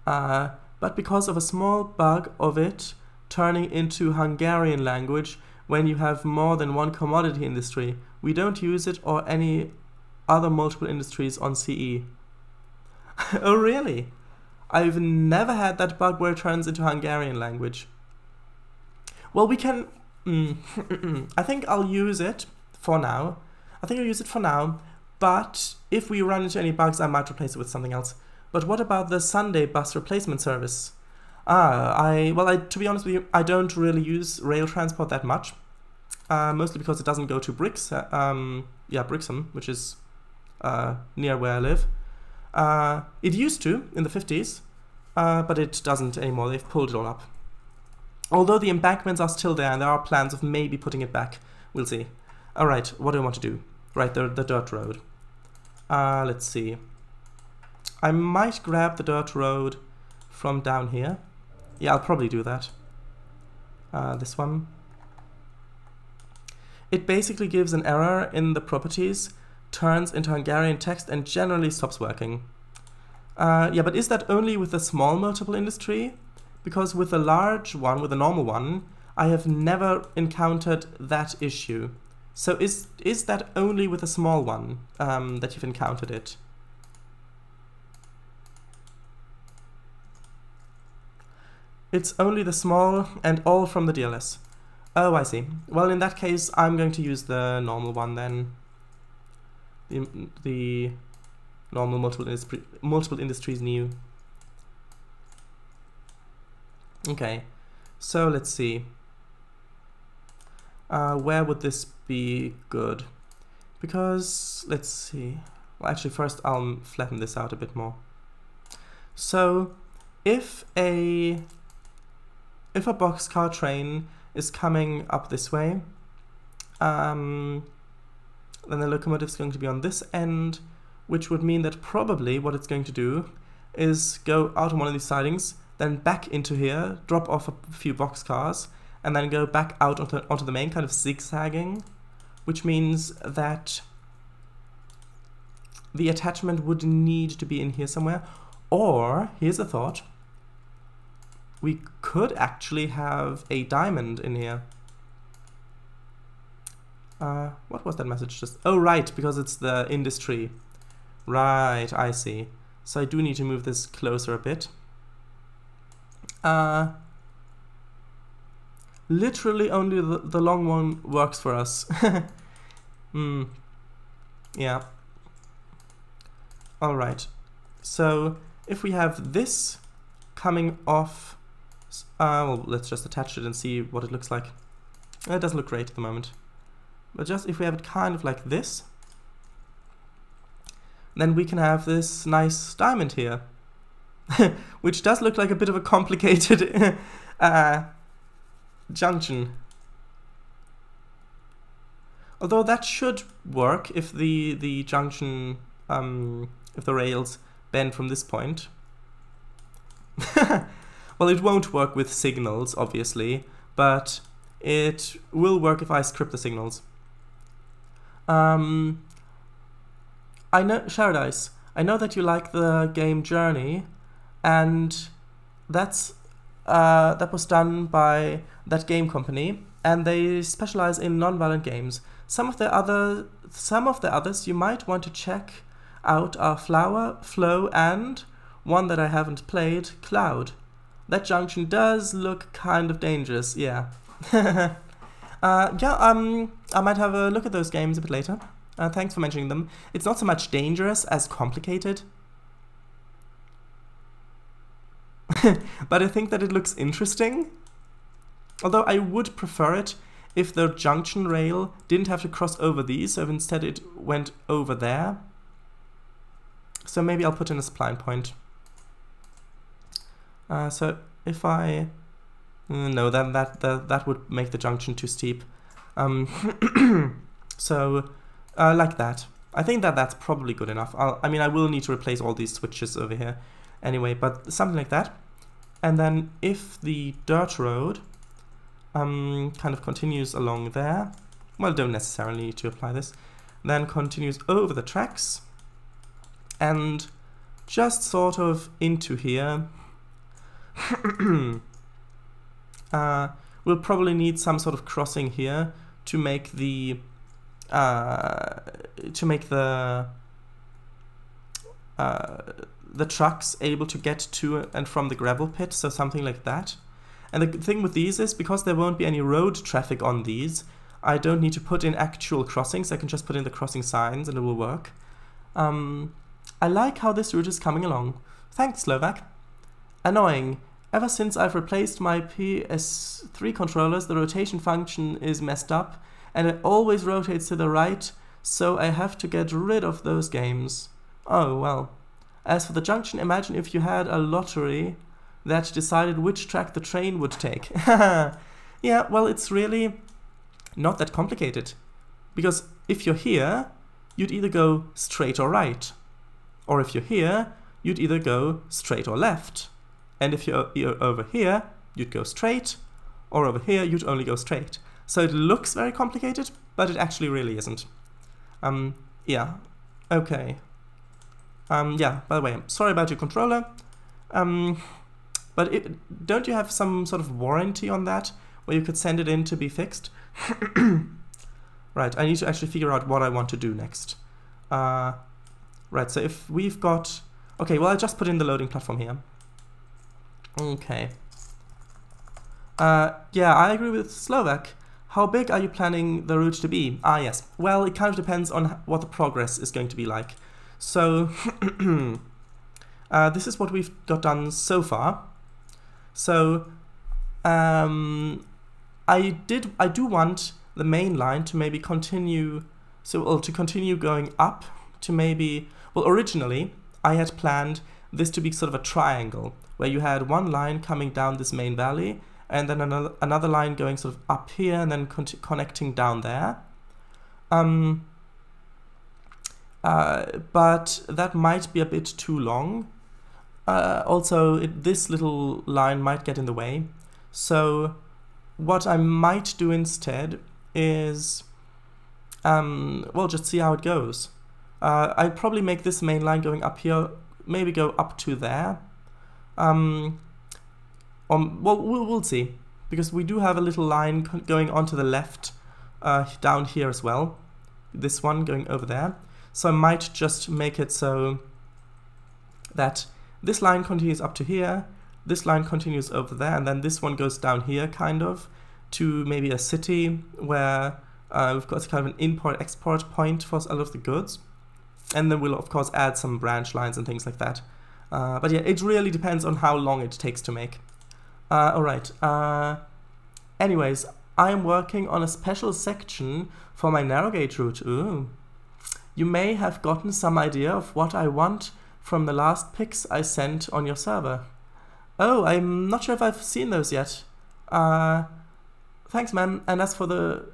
But because of a small bug of it turning into Hungarian language when you have more than one commodity industry, we don't use it or any other multiple industries on CE. Oh really? I've never had that bug where it turns into Hungarian language. Well, we can... I think I'll use it for now. But if we run into any bugs, I might replace it with something else. But what about the Sunday bus replacement service? To be honest with you, I don't really use rail transport that much. Mostly because it doesn't go to Brixham, which is near where I live. It used to in the 50s, but it doesn't anymore. They've pulled it all up. Although the embankments are still there, and there are plans of maybe putting it back. We'll see. Alright, what do I want to do? Right, the dirt road. Let's see. I might grab the dirt road from down here. Yeah, I'll probably do that. This one. It basically gives an error in the properties, turns into Hungarian text, and generally stops working. Yeah, but is that only with the small multiple industry? Because with the large one, with the normal one, I have never encountered that issue. So is that only with a small one that you've encountered it? It's only the small and all from the DLS. Oh, I see. Well, in that case, I'm going to use the normal one then. The normal multiple industries new. Okay, so let's see. Where would this be good? Because, let's see. Well, actually, first I'll flatten this out a bit more. So, if a boxcar train is coming up this way, then the locomotive is going to be on this end, which would mean that probably what it's going to do is go out on one of these sidings, then back into here, drop off a few boxcars, and then go back out onto the main, kind of zigzagging, which means that the attachment would need to be in here somewhere. Or, here's a thought, we could actually have a diamond in here. What was that message just? Oh, right, because it's the industry. Right, I see. So I do need to move this closer a bit. Literally only the long one works for us. Yeah. Alright. So if we have this coming off, well, let's just attach it and see what it looks like. It doesn't look great at the moment. But just if we have it kind of like this, then we can have this nice diamond here. Which does look like a bit of a complicated junction. Although that should work if the junction, if the rails bend from this point. Well, it won't work with signals, obviously, but it will work if I script the signals. I know, Sharadice, I know that you like the game Journey, and that was done by that game company, and they specialize in non-violent games. Some of the others you might want to check out are Flower, Flow, and one that I haven't played, Cloud. That junction does look kind of dangerous, yeah. Yeah, I might have a look at those games a bit later. Thanks for mentioning them. It's not so much dangerous as complicated. But I think that it looks interesting. Although I would prefer it if the junction rail didn't have to cross over these, so if instead it went over there. So maybe I'll put in a spline point. So if I... No, then that would make the junction too steep. So, like that. I think that that's probably good enough. I mean, I will need to replace all these switches over here anyway, but something like that. And then if the dirt road kind of continues along there, well, don't necessarily need to apply this, then continues over the tracks and just sort of into here. We'll probably need some sort of crossing here to make the trucks able to get to and from the gravel pit, so something like that. And the thing with these is, because there won't be any road traffic on these, I don't need to put in actual crossings. I can just put in the crossing signs and it will work. I like how this route is coming along. Thanks, Slovak. Annoying. Ever since I've replaced my PS3 controllers, the rotation function is messed up, and it always rotates to the right, so I have to get rid of those games. Oh, well. As for the junction, imagine if you had a lottery that decided which track the train would take. Yeah, well, it's really not that complicated. Because if you're here, you'd either go straight or right. Or if you're here, you'd either go straight or left. And if you're over here, you'd go straight, or over here, you'd only go straight. So it looks very complicated, but it actually really isn't. Yeah, okay. Yeah, by the way, I'm sorry about your controller. But don't you have some sort of warranty on that, where you could send it in to be fixed? Right, I need to actually figure out what I want to do next. Right, so if we've got... Okay, well, I just put in the loading platform here. Okay. Yeah, I agree with Slovak. How big are you planning the route to be? Ah, yes. Well, it kind of depends on what the progress is going to be like. So, this is what we've got done so far. So, I do want the main line to maybe continue, to continue going up to maybe, well, originally I had planned this to be sort of a triangle, where you had one line coming down this main valley, and then another line going sort of up here, and then connecting down there. But that might be a bit too long. Also, this little line might get in the way. So what I might do instead is, well, just see how it goes. I'd probably make this main line going up here, maybe go up to there. Well, we'll see, because we do have a little line going onto the left down here as well. This one going over there. So I might just make it so that this line continues up to here, this line continues over there, and then this one goes down here, kind of, to maybe a city where we've got kind of an import-export point for a lot of the goods. And then we'll, of course, add some branch lines and things like that. But yeah, it really depends on how long it takes to make. Alright. Anyways, I am working on a special section for my narrow gauge route. Ooh. You may have gotten some idea of what I want from the last pics I sent on your server. Oh, I'm not sure if I've seen those yet. Thanks, man. And as for the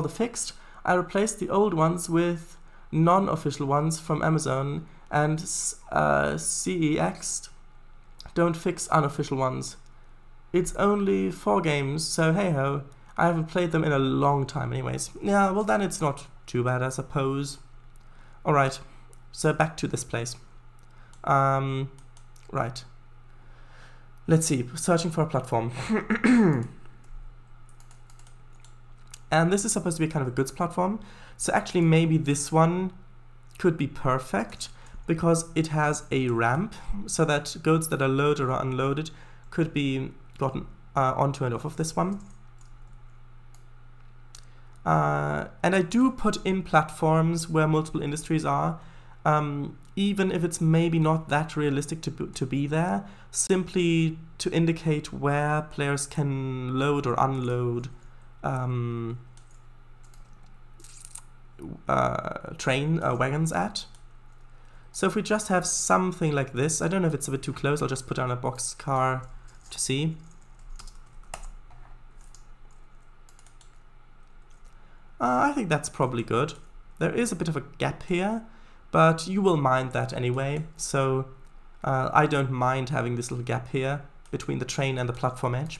fixed, I replaced the old ones with non-official ones from Amazon, and CEX don't fix unofficial ones. It's only 4 games, so hey ho. I haven't played them in a long time anyways. Yeah, well then it's not too bad, I suppose. Alright, so back to this place. Right. Let's see, searching for a platform. And this is supposed to be kind of a goods platform. So actually maybe this one could be perfect, because it has a ramp, so that goods that are loaded or unloaded could be gotten onto and off of this one. And I do put in platforms where multiple industries are, even if it's maybe not that realistic to be there, simply to indicate where players can load or unload train wagons at. So if we just have something like this, I don't know if it's a bit too close, I'll just put down a boxcar to see. I think that's probably good. There is a bit of a gap here, but you will mind that anyway, so I don't mind having this little gap here between the train and the platform edge.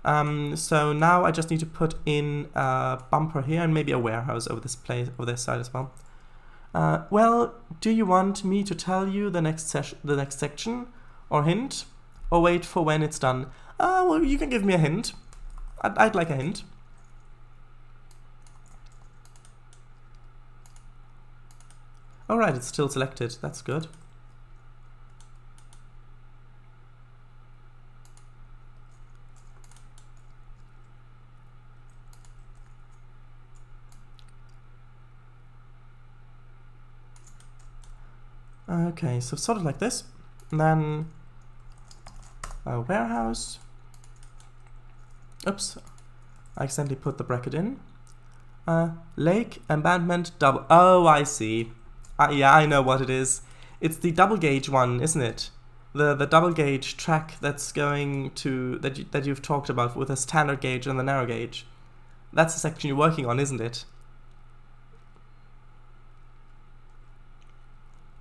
So now I just need to put in a bumper here and maybe a warehouse over this side as well. Well, do you want me to tell you the next section, or hint, or wait for when it's done? Well, you can give me a hint. I'd like a hint. Alright, it's still selected. That's good. Okay, so sort of like this, and then a warehouse. Oops, I accidentally put the bracket in. Lake, abandonment, double. Oh, I see. Yeah, I know what it is. It's the double gauge one, isn't it? The double gauge track that's going to that you've talked about with the standard gauge and the narrow gauge. That's the section you're working on, isn't it?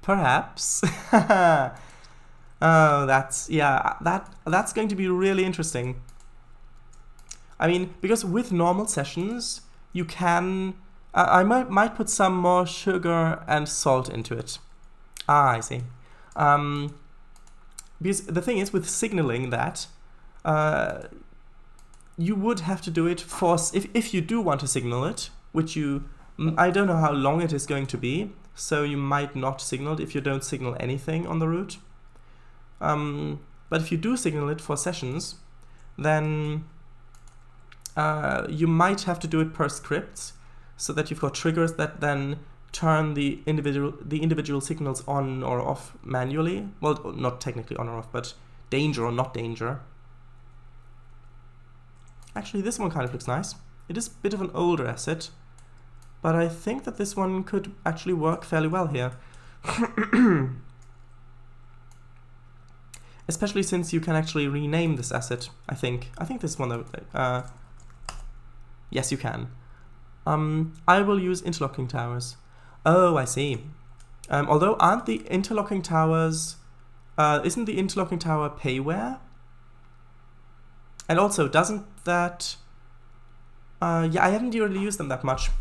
Perhaps. Oh, that's going to be really interesting. I mean, because with normal sessions, you can. I might put some more sugar and salt into it. Ah, I see. Because the thing is, with signaling that, you would have to do it for if you do want to signal it, which I don't know how long it is going to be. So you might not signal it if you don't signal anything on the route. But if you do signal it for sessions, then you might have to do it per scripts, so that you've got triggers that then turn the individual signals on or off manually. Well, not technically on or off, but danger or not danger. Actually, this one kind of looks nice. It is a bit of an older asset, but I think that this one could actually work fairly well here. Especially since you can actually rename this asset, I think. I think this one, yes, you can. I will use interlocking towers. Oh, I see. Although aren't the interlocking towers, isn't the interlocking tower payware? And also, doesn't that... yeah, I haven't really used them that much.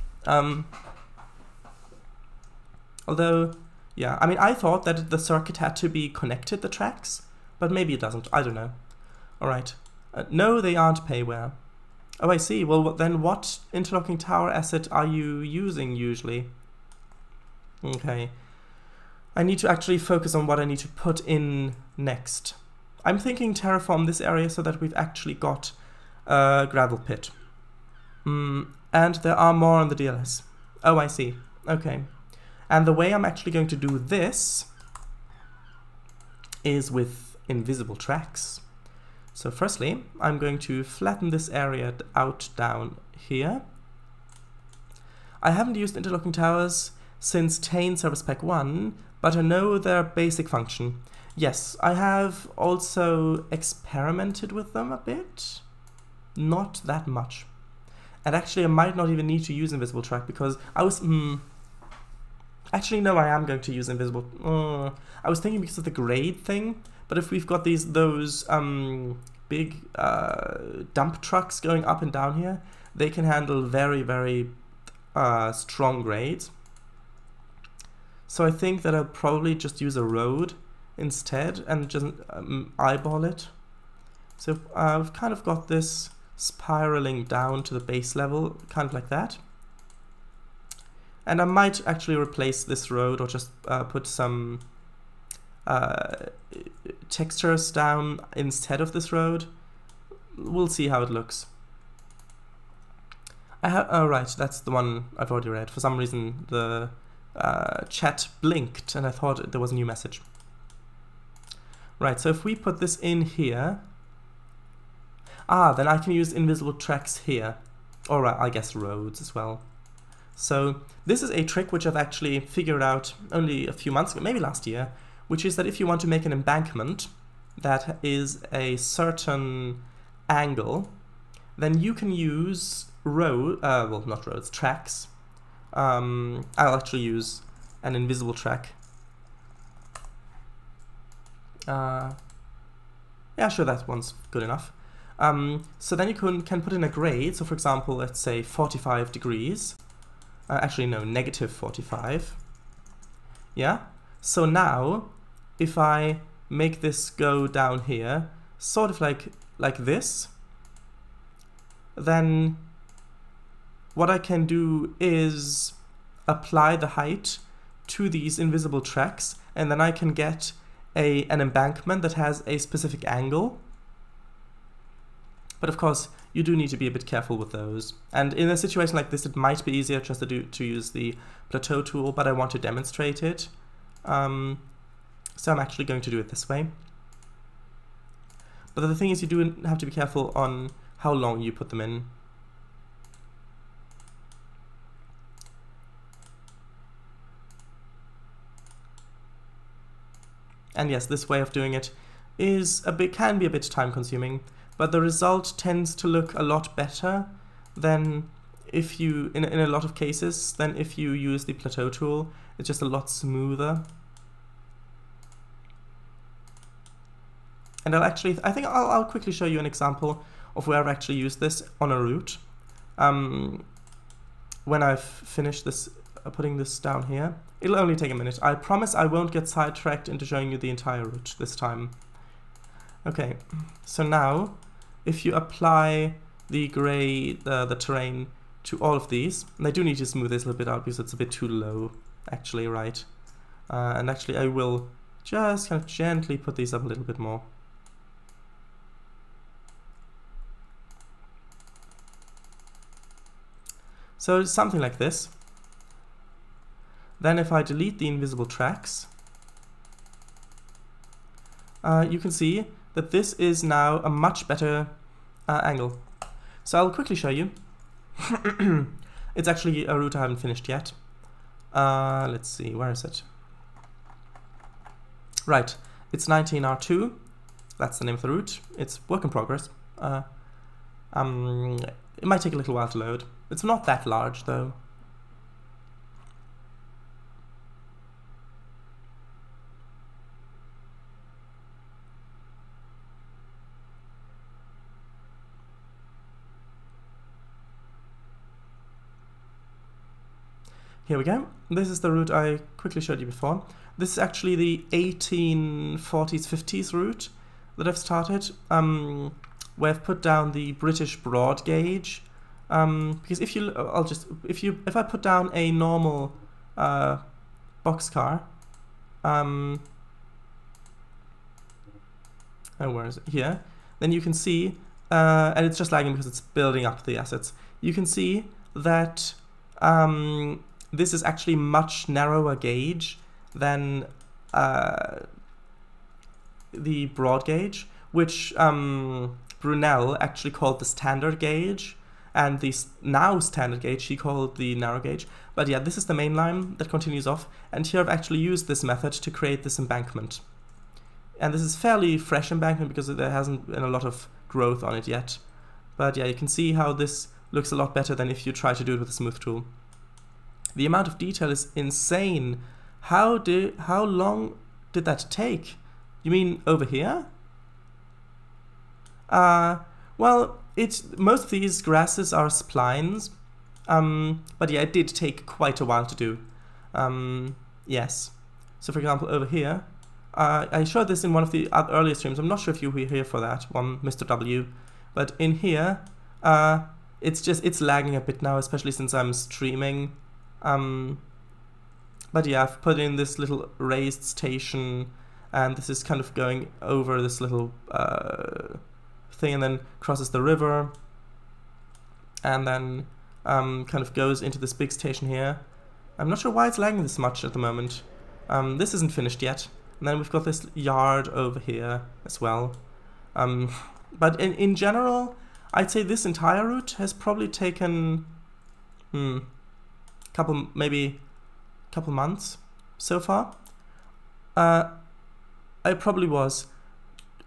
Although, yeah, I mean, I thought that the circuit had to be connected, the tracks, but maybe it doesn't. I don't know. All right. No, they aren't payware. Oh, I see. Well, then what interlocking tower asset are you using usually? Okay. I need to actually focus on what I need to put in next. I'm thinking terraform this area so that we've actually got a gravel pit. And there are more on the DLS. Oh, I see. Okay. And the way I'm actually going to do this is with invisible tracks. So firstly, I'm going to flatten this area out down here. I haven't used interlocking towers since Trainz Service Pack 1, but I know their basic function. Yes, I have also experimented with them a bit. Not that much. And actually I might not even need to use invisible track because I was... Actually, no, I am going to use invisible... I was thinking because of the grade thing, but if we've got those big dump trucks going up and down here, they can handle very, very strong grades. So I think that I'll probably just use a road instead and just eyeball it. So I've kind of got this spiraling down to the base level, kind of like that. And I might actually replace this road or just put some textures down instead of this road. We'll see how it looks. Oh right, that's the one I've already read. For some reason the chat blinked and I thought there was a new message. Right, so if we put this in here, then I can use invisible tracks here. Or I guess roads as well. So this is a trick which I've actually figured out only a few months ago, maybe last year, which is that if you want to make an embankment that is a certain angle, then you can use well, not roads, tracks. I'll actually use an invisible track. Yeah, sure, that one's good enough. So then you can put in a grade, so for example, let's say 45 degrees. Actually, no, negative 45. Yeah? So now, if I make this go down here, sort of like this, then what I can do is apply the height to these invisible tracks, and then I can get an embankment that has a specific angle. But of course, you do need to be a bit careful with those. And in a situation like this, it might be easier just to use the plateau tool, but I want to demonstrate it. So I'm actually going to do it this way. But the thing is, you do have to be careful on how long you put them in. And yes, this way of doing it can be a bit time consuming, but the result tends to look a lot better than if you, in a lot of cases, than if you use the plateau tool. It's just a lot smoother. And I think I'll quickly show you an example of where I've actually used this on a route. When I've finished this, putting this down here. It'll only take a minute. I promise I won't get sidetracked into showing you the entire route this time. Okay, so now, if you apply the the terrain to all of these, and I do need to smooth this a little bit out because it's a bit too low, actually, right? And actually I will just kind of gently put these up a little bit more. So something like this. Then if I delete the invisible tracks, you can see that this is now a much better angle. So I'll quickly show you. It's actually a route I haven't finished yet. Let's see, where is it? Right, it's 19R2. That's the name of the route. It's work in progress. It might take a little while to load. It's not that large though. here we go. This is the route I quickly showed you before. This is actually the 1840s, 50s route that I've started, where I've put down the British broad gauge. Because if I put down a normal boxcar, oh, where is it? Here. Then you can see, and it's just lagging because it's building up the assets. You can see that this is actually much narrower gauge than the broad gauge, which Brunel actually called the standard gauge, and the now standard gauge she called the narrow gauge. But yeah, this is the main line that continues off, and here I've actually used this method to create this embankment. And this is fairly fresh embankment because there hasn't been a lot of growth on it yet. But yeah, you can see how this looks a lot better than if you try to do it with a smooth tool. The amount of detail is insane. How long did that take? You mean over here? Well, most of these grasses are splines, but yeah, it did take quite a while to do. Yes. So for example, over here, I showed this in one of the earlier streams. I'm not sure if you were here for that one, Mr. W, but in here, it's lagging a bit now, especially since I'm streaming. But yeah, I've put in this little raised station, and this is kind of going over this little thing, and then crosses the river, and then kind of goes into this big station here. I'm not sure why it's lagging this much at the moment. This isn't finished yet. And then we've got this yard over here as well. But in general, I'd say this entire route has probably taken maybe a couple months so far. I probably was.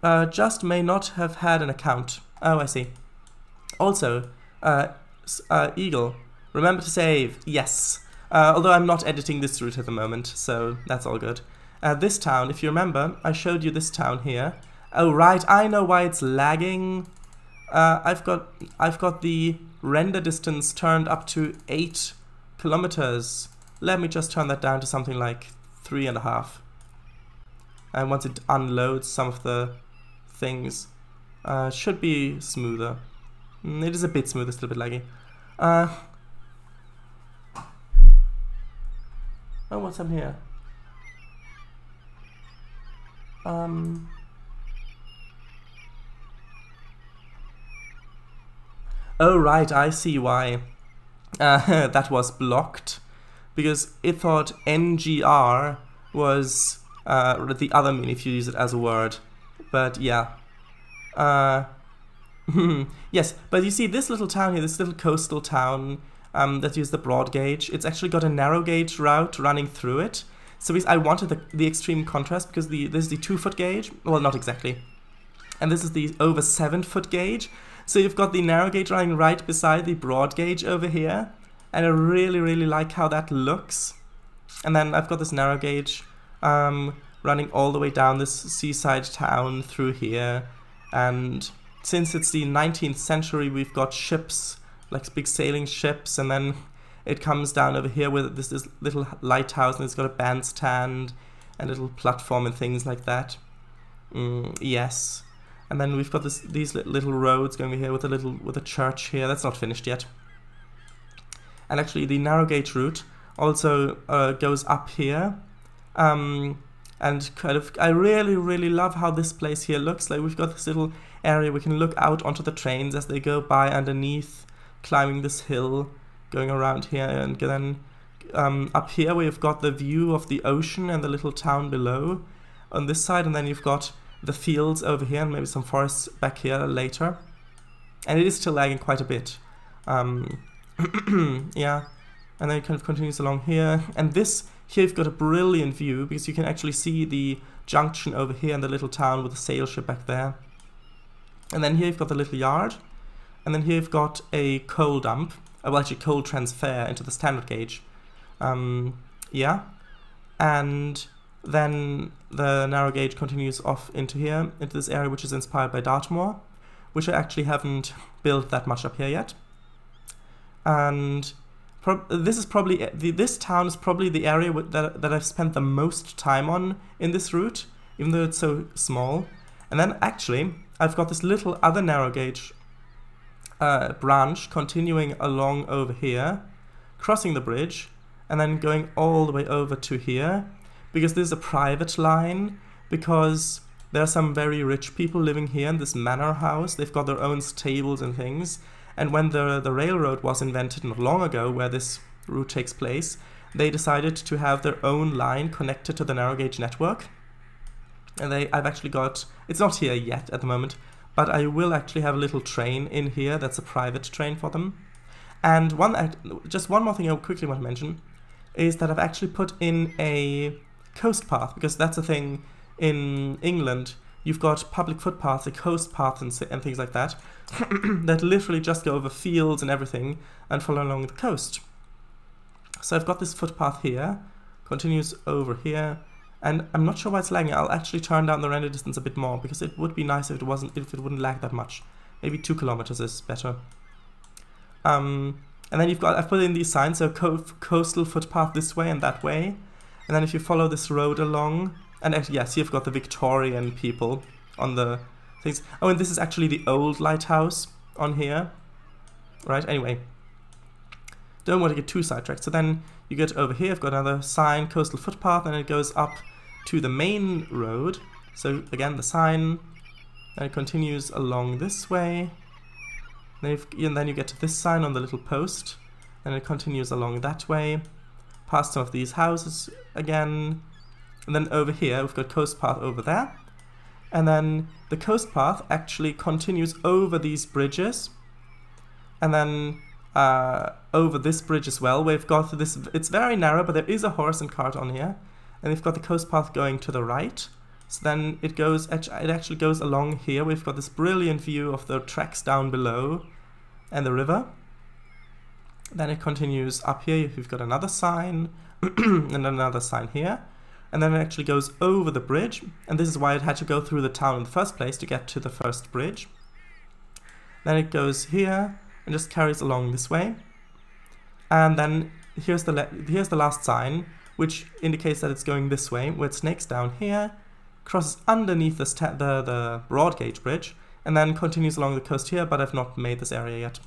Just may not have had an account. Oh, I see. Also, Eagle, remember to save. Yes. Although I'm not editing this route at the moment, so that's all good. This town, if you remember, I showed you this town here. Oh right, I know why it's lagging. I've got the render distance turned up to 8 kilometers. Let me just turn that down to something like 3.5. And once it unloads some of the things, should be smoother. It is a bit smoother, still a bit laggy. Oh, what's up here? Oh right, I see why that was blocked, because it thought NGR was the other meaning if you use it as a word. But yeah. Yes, but you see this little town here, this little coastal town that uses the broad gauge, it's actually got a narrow gauge route running through it. So I wanted the extreme contrast because this is the 2-foot gauge. Well, not exactly. And this is the over 7-foot gauge. So you've got the narrow gauge running right beside the broad gauge over here. And I really, really like how that looks. And then I've got this narrow gauge running all the way down this seaside town through here. And since it's the 19th century, we've got ships, like big sailing ships, and then it comes down over here with this little lighthouse, and it's got a bandstand and a little platform and things like that. Yes. And then we've got these little roads going over here with a church here. That's not finished yet. And actually the narrow gauge route also goes up here. And kind of, I really, really love how this place here looks. Like we've got this little area we can look out onto the trains as they go by underneath, climbing this hill, going around here, and then up here we've got the view of the ocean and the little town below on this side, and then you've got the fields over here and maybe some forests back here later. And it is still lagging quite a bit. Yeah, and then it kind of continues along here, and here you've got a brilliant view because you can actually see the junction over here and the little town with the sail ship back there. And then here you've got the little yard, and then here you've got a coal dump. Well, actually coal transfer into the standard gauge. Yeah. And then the narrow gauge continues off into here, into this area which is inspired by Dartmoor, which I actually haven't built that much up here yet. And this town is probably the area that I've spent the most time on in this route, even though it's so small. And then actually, I've got this little other narrow gauge branch continuing along over here, crossing the bridge, and then going all the way over to here, because this is a private line, because there are some very rich people living here in this manor house. They've got their own stables and things. And when the railroad was invented not long ago, where this route takes place, they decided to have their own line connected to the narrow gauge network. And I've actually got, it's not here yet at the moment, but I will actually have a little train in here that's a private train for them. And just one more thing I quickly want to mention is that I've actually put in a coast path, because that's a thing in England. You've got public footpaths, a coast path and things like that, that literally just go over fields and everything and follow along the coast. So I've got this footpath here, continues over here, and I'm not sure why it's lagging. I'll actually turn down the render distance a bit more, because it would be nice if it wouldn't lag that much. Maybe 2 kilometers is better. And then I've put in these signs, so coastal footpath this way and that way. And then if you follow this road along, and actually, yes, you've got the Victorian people on the things. Oh, and this is actually the old lighthouse on here. Right, anyway. Don't want to get too sidetracked. So then you get over here, I've got another sign, coastal footpath, and it goes up to the main road. So again, the sign, and it continues along this way. And then you get to this sign on the little post, and it continues along that way, past some of these houses again. And then over here, we've got coast path over there. And then the coast path actually continues over these bridges. And then over this bridge as well, we've got this, it's very narrow, but there is a horse and cart on here. And we've got the coast path going to the right. So then it actually goes along here. We've got this brilliant view of the tracks down below and the river. Then it continues up here. We've got another sign and another sign here. And then it actually goes over the bridge, and this is why it had to go through the town in the first place to get to the first bridge. Then it goes here and just carries along this way. And then here's the last sign, which indicates that it's going this way, where it snakes down here, crosses underneath the broad gauge bridge, and then continues along the coast here, but I've not made this area yet.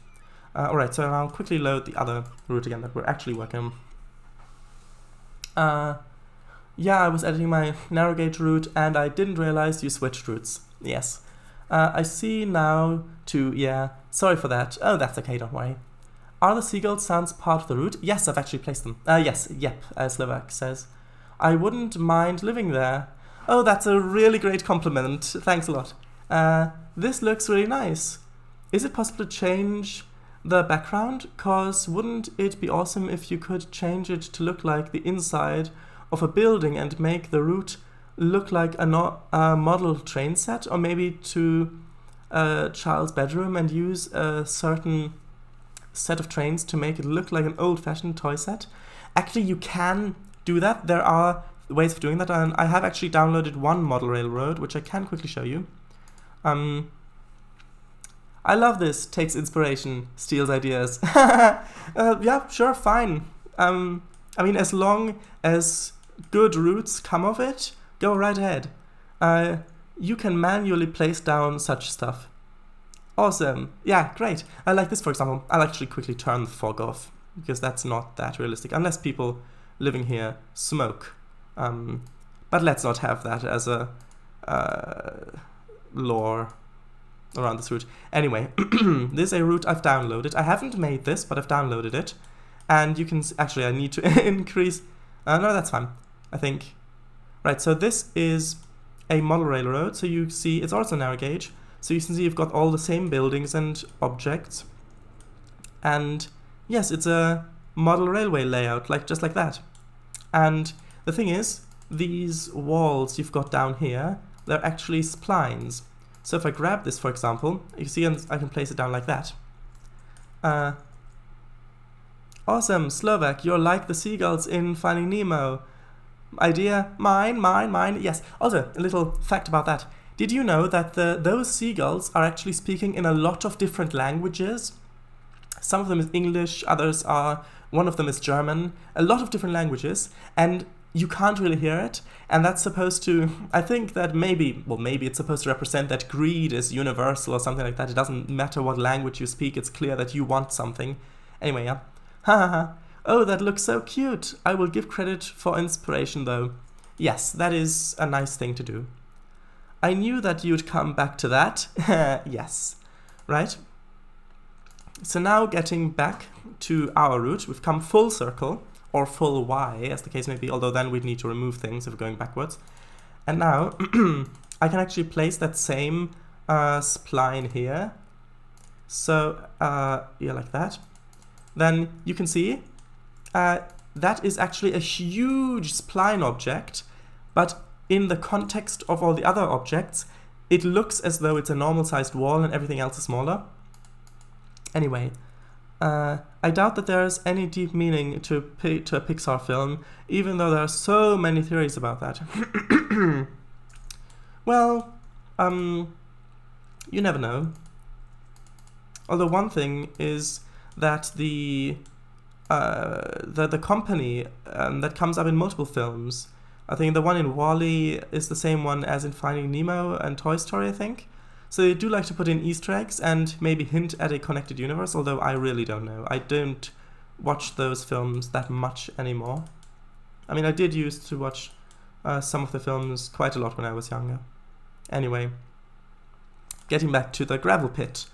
Alright, so I'll quickly load the other route again that we're actually working on. Yeah, I was editing my narrow gauge route and I didn't realize you switched routes. Yes. I see now to, yeah, sorry for that. Oh, that's okay, don't worry. Are the seagull sounds part of the route? Yes, I've actually placed them. Yes, yep, as Slovak says. I wouldn't mind living there. Oh, that's a really great compliment. Thanks a lot. This looks really nice. Is it possible to change the background? Cause wouldn't it be awesome if you could change it to look like the inside of a building and make the route look like a model train set, or maybe to a child's bedroom and use a certain set of trains to make it look like an old-fashioned toy set? Actually, you can do that. There are ways of doing that, and I have actually downloaded one model railroad, which I can quickly show you. I love this. Takes inspiration, steals ideas. Yeah, sure, fine. I mean, as long as good routes come of it, go right ahead. You can manually place down such stuff. Awesome. Yeah, great. I like this, for example. I'll actually quickly turn the fog off, because that's not that realistic, unless people living here smoke. But let's not have that as a lore around this route. Anyway, this is a route I've downloaded. I haven't made this, but I've downloaded it. And you can, actually I need to increase, no, that's fine, I think. Right, so this is a model railroad, so you see it's also narrow gauge. So you can see you've got all the same buildings and objects. And yes, it's a model railway layout, just like that. And the thing is, these walls you've got down here, they're actually splines. So if I grab this, for example, you see I can place it down like that. Awesome, Slovak, you're like the seagulls in Finding Nemo. Idea, mine. Yes, also, a little fact about that. Did you know that those seagulls are actually speaking in a lot of different languages? Some of them is English, others are One of them is German, a lot of different languages, and you can't really hear it, and that's supposed to, I think that maybe it's supposed to represent that greed is universal or something like that. It doesn't matter what language you speak, it's clear that you want something. Anyway, yeah. Ha ha ha. Oh, that looks so cute. I will give credit for inspiration though. Yes, that is a nice thing to do. I knew that you'd come back to that. Yes. Right? So now getting back to our route, we've come full circle, or full Y, as the case may be, although then we'd need to remove things if we're going backwards. And now, I can actually place that same spline here. So, yeah, like that. Then you can see, that is actually a huge spline object, but in the context of all the other objects, it looks as though it's a normal-sized wall and everything else is smaller. Anyway, I doubt that there's any deep meaning to a Pixar film, even though there are so many theories about that. Well, you never know. Although one thing is that the company that comes up in multiple films, I think the one in WALL-E is the same one as in Finding Nemo and Toy Story, I think. So they do like to put in Easter eggs and maybe hint at a connected universe, although I really don't know. I don't watch those films that much anymore. I mean, I did used to watch some of the films quite a lot when I was younger. Anyway, getting back to the gravel pit,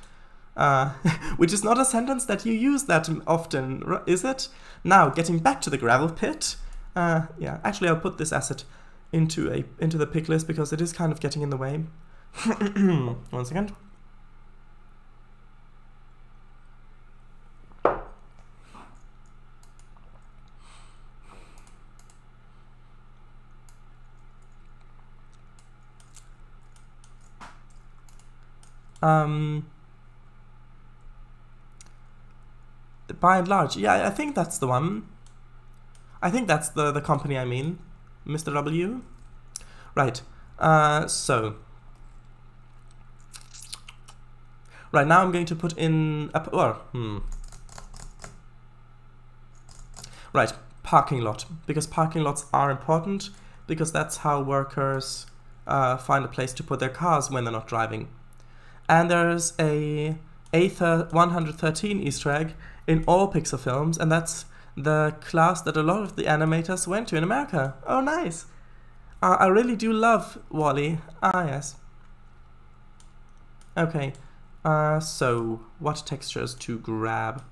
which is not a sentence that you use that often, is it? Now, getting back to the gravel pit, yeah, actually I'll put this asset into the pick list because it is kind of getting in the way. 1 second. By and large, yeah, I think that's the one. I think that's the company I mean, Mr. W. Right, so. Right, now I'm going to put in a, right, parking lot, because parking lots are important, because that's how workers find a place to put their cars when they're not driving. And there's a 113 Easter egg in all Pixar films, and that's the class that a lot of the animators went to in America. Oh, nice. I really do love WALL-E. Ah, yes. Okay. So, what textures to grab?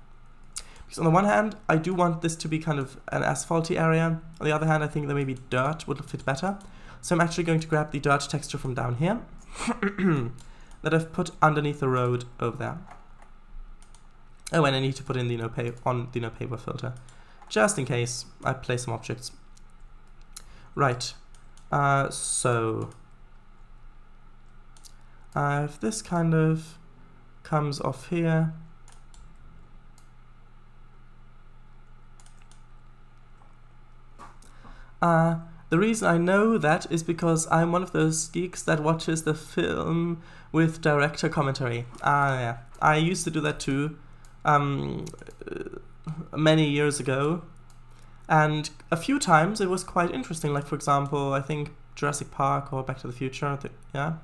Because on the one hand, I do want this to be kind of an asphalty area. On the other hand, I think that maybe dirt would fit better. So I'm actually going to grab the dirt texture from down here that I've put underneath the road over there. Oh, and I need to put in the no paper filter, just in case I place some objects. Right. So if this kind of comes off here, the reason I know that is because I'm one of those geeks that watches the film with director commentary. Yeah, I used to do that too, many years ago, and a few times it was quite interesting, like for example, I think Jurassic Park or Back to the Future, yeah.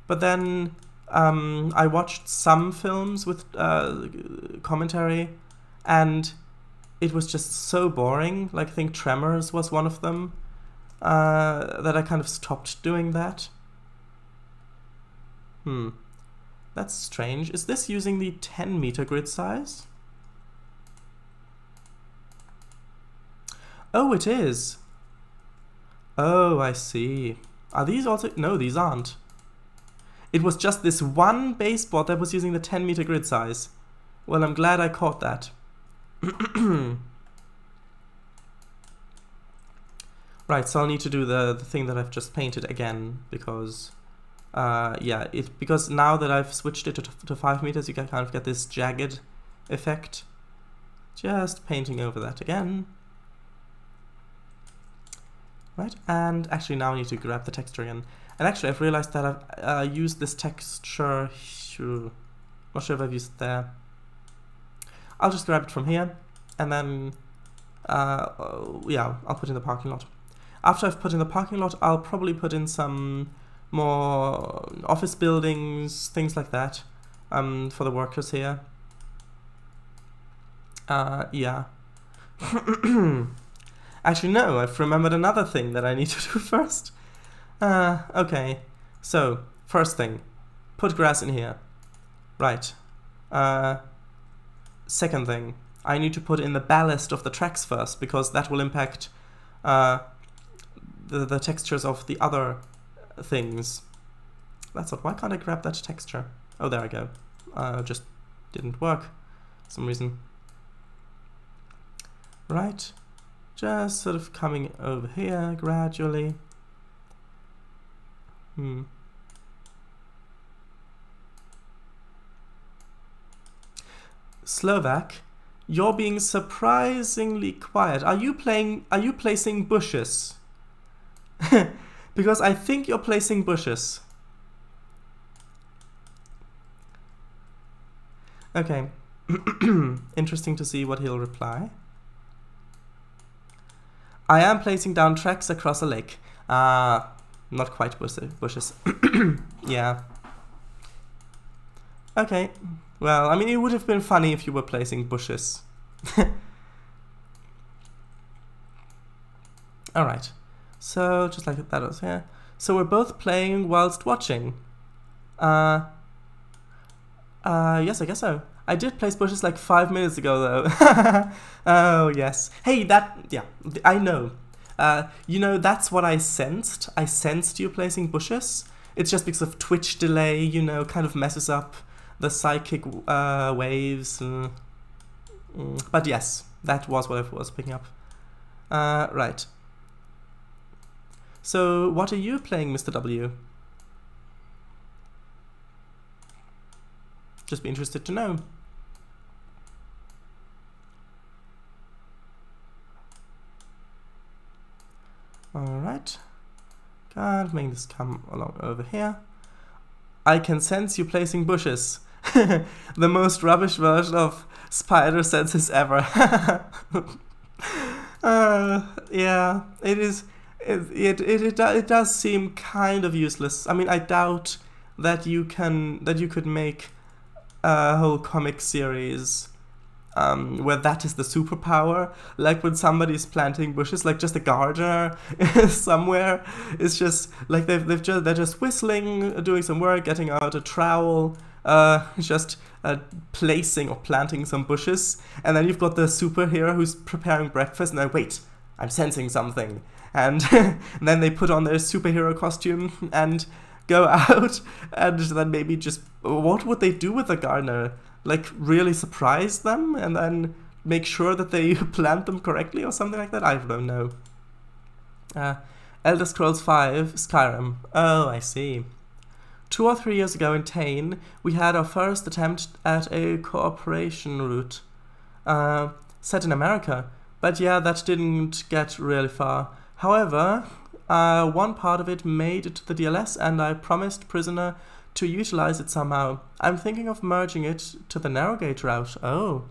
But then I watched some films with commentary, and it was just so boring. Like I think Tremors was one of them, that I kind of stopped doing that. That's strange. Is this using the 10-meter grid size? Oh, it is. Oh, I see. Are these also? No, these aren't. It was just this one baseboard that was using the 10-meter grid size. Well, I'm glad I caught that. Right, so I'll need to do the thing that I've just painted again, because yeah, because now that I've switched it to 5 meters, you can kind of get this jagged effect. Just painting over that again. Right, and actually now I need to grab the texture again. And actually I've realized that I've used this texture, not sure if I've used it there. I'll just grab it from here, and then, yeah, I'll put in the parking lot. After I've put in the parking lot, I'll probably put in some more office buildings, things like that, for the workers here. Yeah. Actually, no, I've remembered another thing that I need to do first. Okay, so, first thing, put grass in here. Right. Second thing, I need to put in the ballast of the tracks first, because that will impact the textures of the other things. That's odd. Why can't I grab that texture? Oh, there I go. Just didn't work for some reason. Right. Just sort of coming over here gradually. Slovak, you're being surprisingly quiet. Are you placing bushes? Because I think you're placing bushes. Okay. Interesting to see what he'll reply. I am placing down tracks across a lake. Not quite bushes. Yeah. Okay. Well, I mean, it would have been funny if you were placing bushes. Alright. So, just like that was here. So we're both playing whilst watching. Yes, I guess so. I did place bushes like 5 minutes ago, though. Oh, yes. Hey, yeah, I know. You know, that's what I sensed. I sensed you placing bushes. It's just because of Twitch delay, you know, kind of messes up the psychic waves. But yes, that was what I was picking up. Right. So, what are you playing, Mr. W? Just be interested to know. Alright. Can't make this come along over here. I can sense you placing bushes. The most rubbish version of spider senses ever. Yeah, it is. It does seem kind of useless. I mean, I doubt that you could make a whole comic series where that is the superpower, like when somebody's planting bushes, like just a gardener somewhere. It's just like they're just whistling, doing some work, getting out a trowel, just placing or planting some bushes, and then you've got the superhero who's preparing breakfast, and then wait, I'm sensing something, and, and then they put on their superhero costume and go out, and then maybe just, what would they do with the gardener? Like, really surprise them, and then make sure that they plant them correctly, or something like that? I don't know. Elder Scrolls V, Skyrim. Oh, I see. 2 or 3 years ago in Tain, we had our first attempt at a cooperation route. Set in America. But yeah, that didn't get really far. However, one part of it made it to the DLS, and I promised Prisoner to utilize it somehow. I'm thinking of merging it to the narrowgate route. Oh.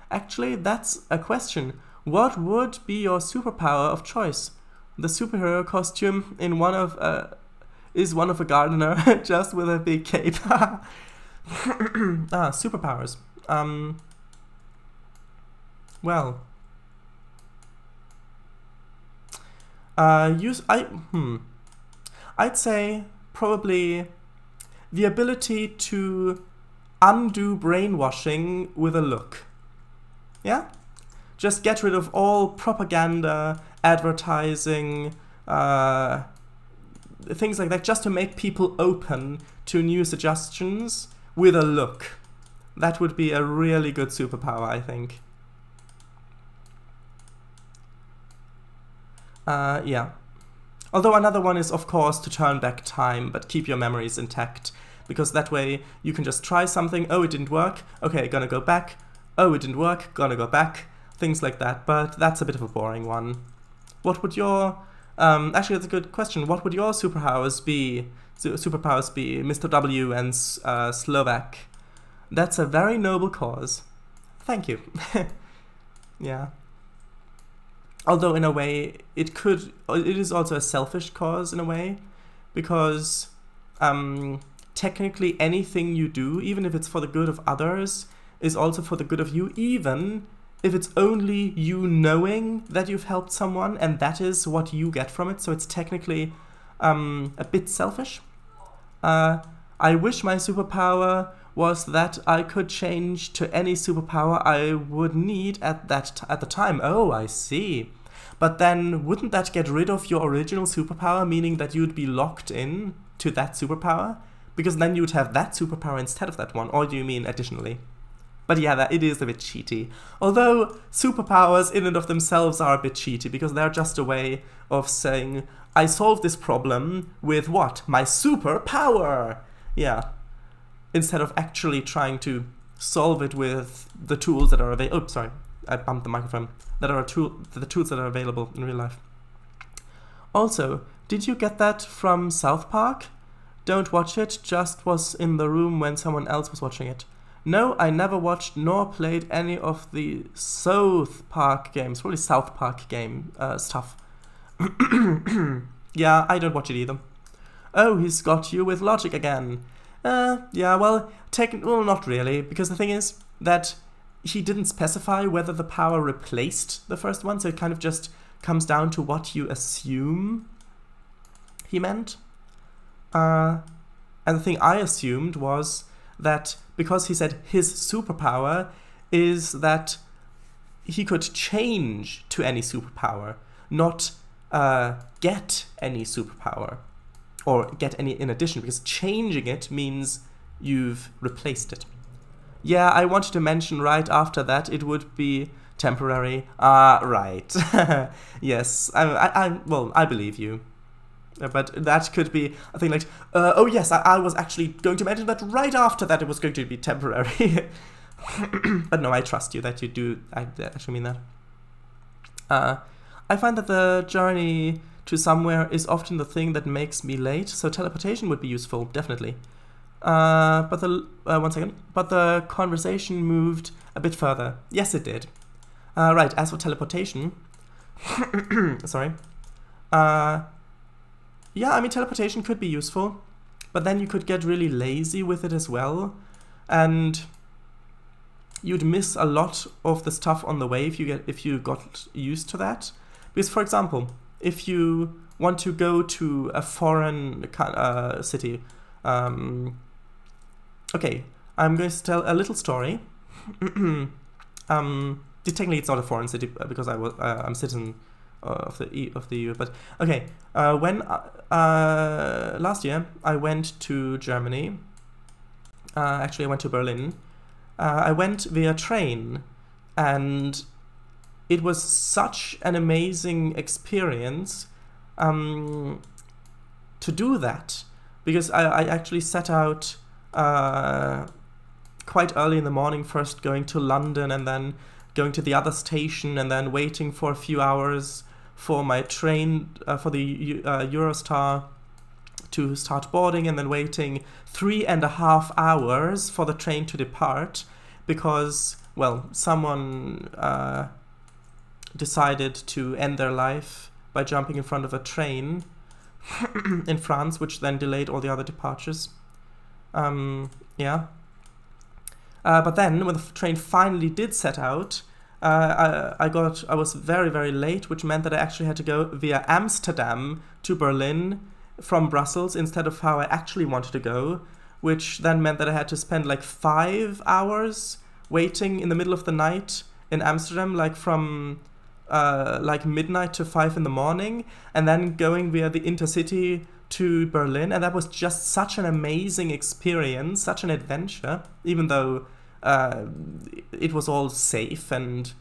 Actually, that's a question. What would be your superpower of choice? The superhero costume in is one of a gardener, just with a big cape. Superpowers. Well. I'd say probably the ability to undo brainwashing with a look. Yeah? Just get rid of all propaganda, advertising, things like that, just to make people open to new suggestions with a look. That would be a really good superpower, I think. Yeah. Although another one is, of course, to turn back time, but keep your memories intact. Because that way you can just try something, oh, it didn't work, okay, gonna go back, oh, it didn't work, gonna go back, things like that, but that's a bit of a boring one. What would your, actually that's a good question, what would your superpowers be, Mr. W and Slovak? That's a very noble cause. Thank you. Yeah. Although in a way, it is also a selfish cause in a way, because technically anything you do, even if it's for the good of others, is also for the good of you, even if it's only you knowing that you've helped someone and that is what you get from it. So it's technically a bit selfish. I wish my superpower was that I could change to any superpower I would need at the time. Oh, I see. But then wouldn't that get rid of your original superpower, meaning that you'd be locked in to that superpower? Because then you'd have that superpower instead of that one, or do you mean additionally? But yeah, it is a bit cheaty. Although superpowers in and of themselves are a bit cheaty, because they're just a way of saying, I solved this problem with what? My superpower! Yeah. Instead of actually trying to solve it with the tools that are available. Oh, sorry, I bumped the microphone. The tools that are available in real life. Also, did you get that from South Park? Don't watch it, just was in the room when someone else was watching it. No, I never watched nor played any of the South Park games. Probably South Park game stuff. Yeah, I don't watch it either. Oh, he's got you with logic again. Yeah, well, not really, because the thing is that he didn't specify whether the power replaced the first one, so it kind of just comes down to what you assume he meant. And the thing I assumed was that because he said his superpower is that he could change to any superpower, not get any superpower, or get any in addition, because changing it means you've replaced it. Yeah, I wanted to mention right after that it would be temporary. Right. Yes, well, I believe you. But that could be a thing like, oh yes, I was actually going to mention that right after that it was going to be temporary. But no, I trust you that you do, I actually mean that. I find that the journey to somewhere is often the thing that makes me late, so teleportation would be useful, definitely. But the conversation moved a bit further. Yes, it did. Right, as for teleportation, sorry. Yeah, I mean, teleportation could be useful, but then you could get really lazy with it as well, and you'd miss a lot of the stuff on the way if you got used to that. Because, for example, if you want to go to a foreign city, okay, I'm going to tell a little story. Technically, it's not a foreign city because I'm citizen of the EU. But okay, when last year I went to Germany. Actually, I went to Berlin. I went via train, and it was such an amazing experience to do that, because I actually set out quite early in the morning, first going to London and then going to the other station and then waiting for a few hours for my train, for the Eurostar to start boarding, and then waiting 3.5 hours for the train to depart because, well, someone decided to end their life by jumping in front of a train in France, which then delayed all the other departures. Yeah. But then, when the train finally did set out, I was very, very late, which meant that I actually had to go via Amsterdam to Berlin from Brussels instead of how I actually wanted to go, which then meant that I had to spend like 5 hours waiting in the middle of the night in Amsterdam, like from like midnight to 5 in the morning, and then going via the intercity to Berlin. And that was just such an amazing experience, such an adventure, even though it was all safe and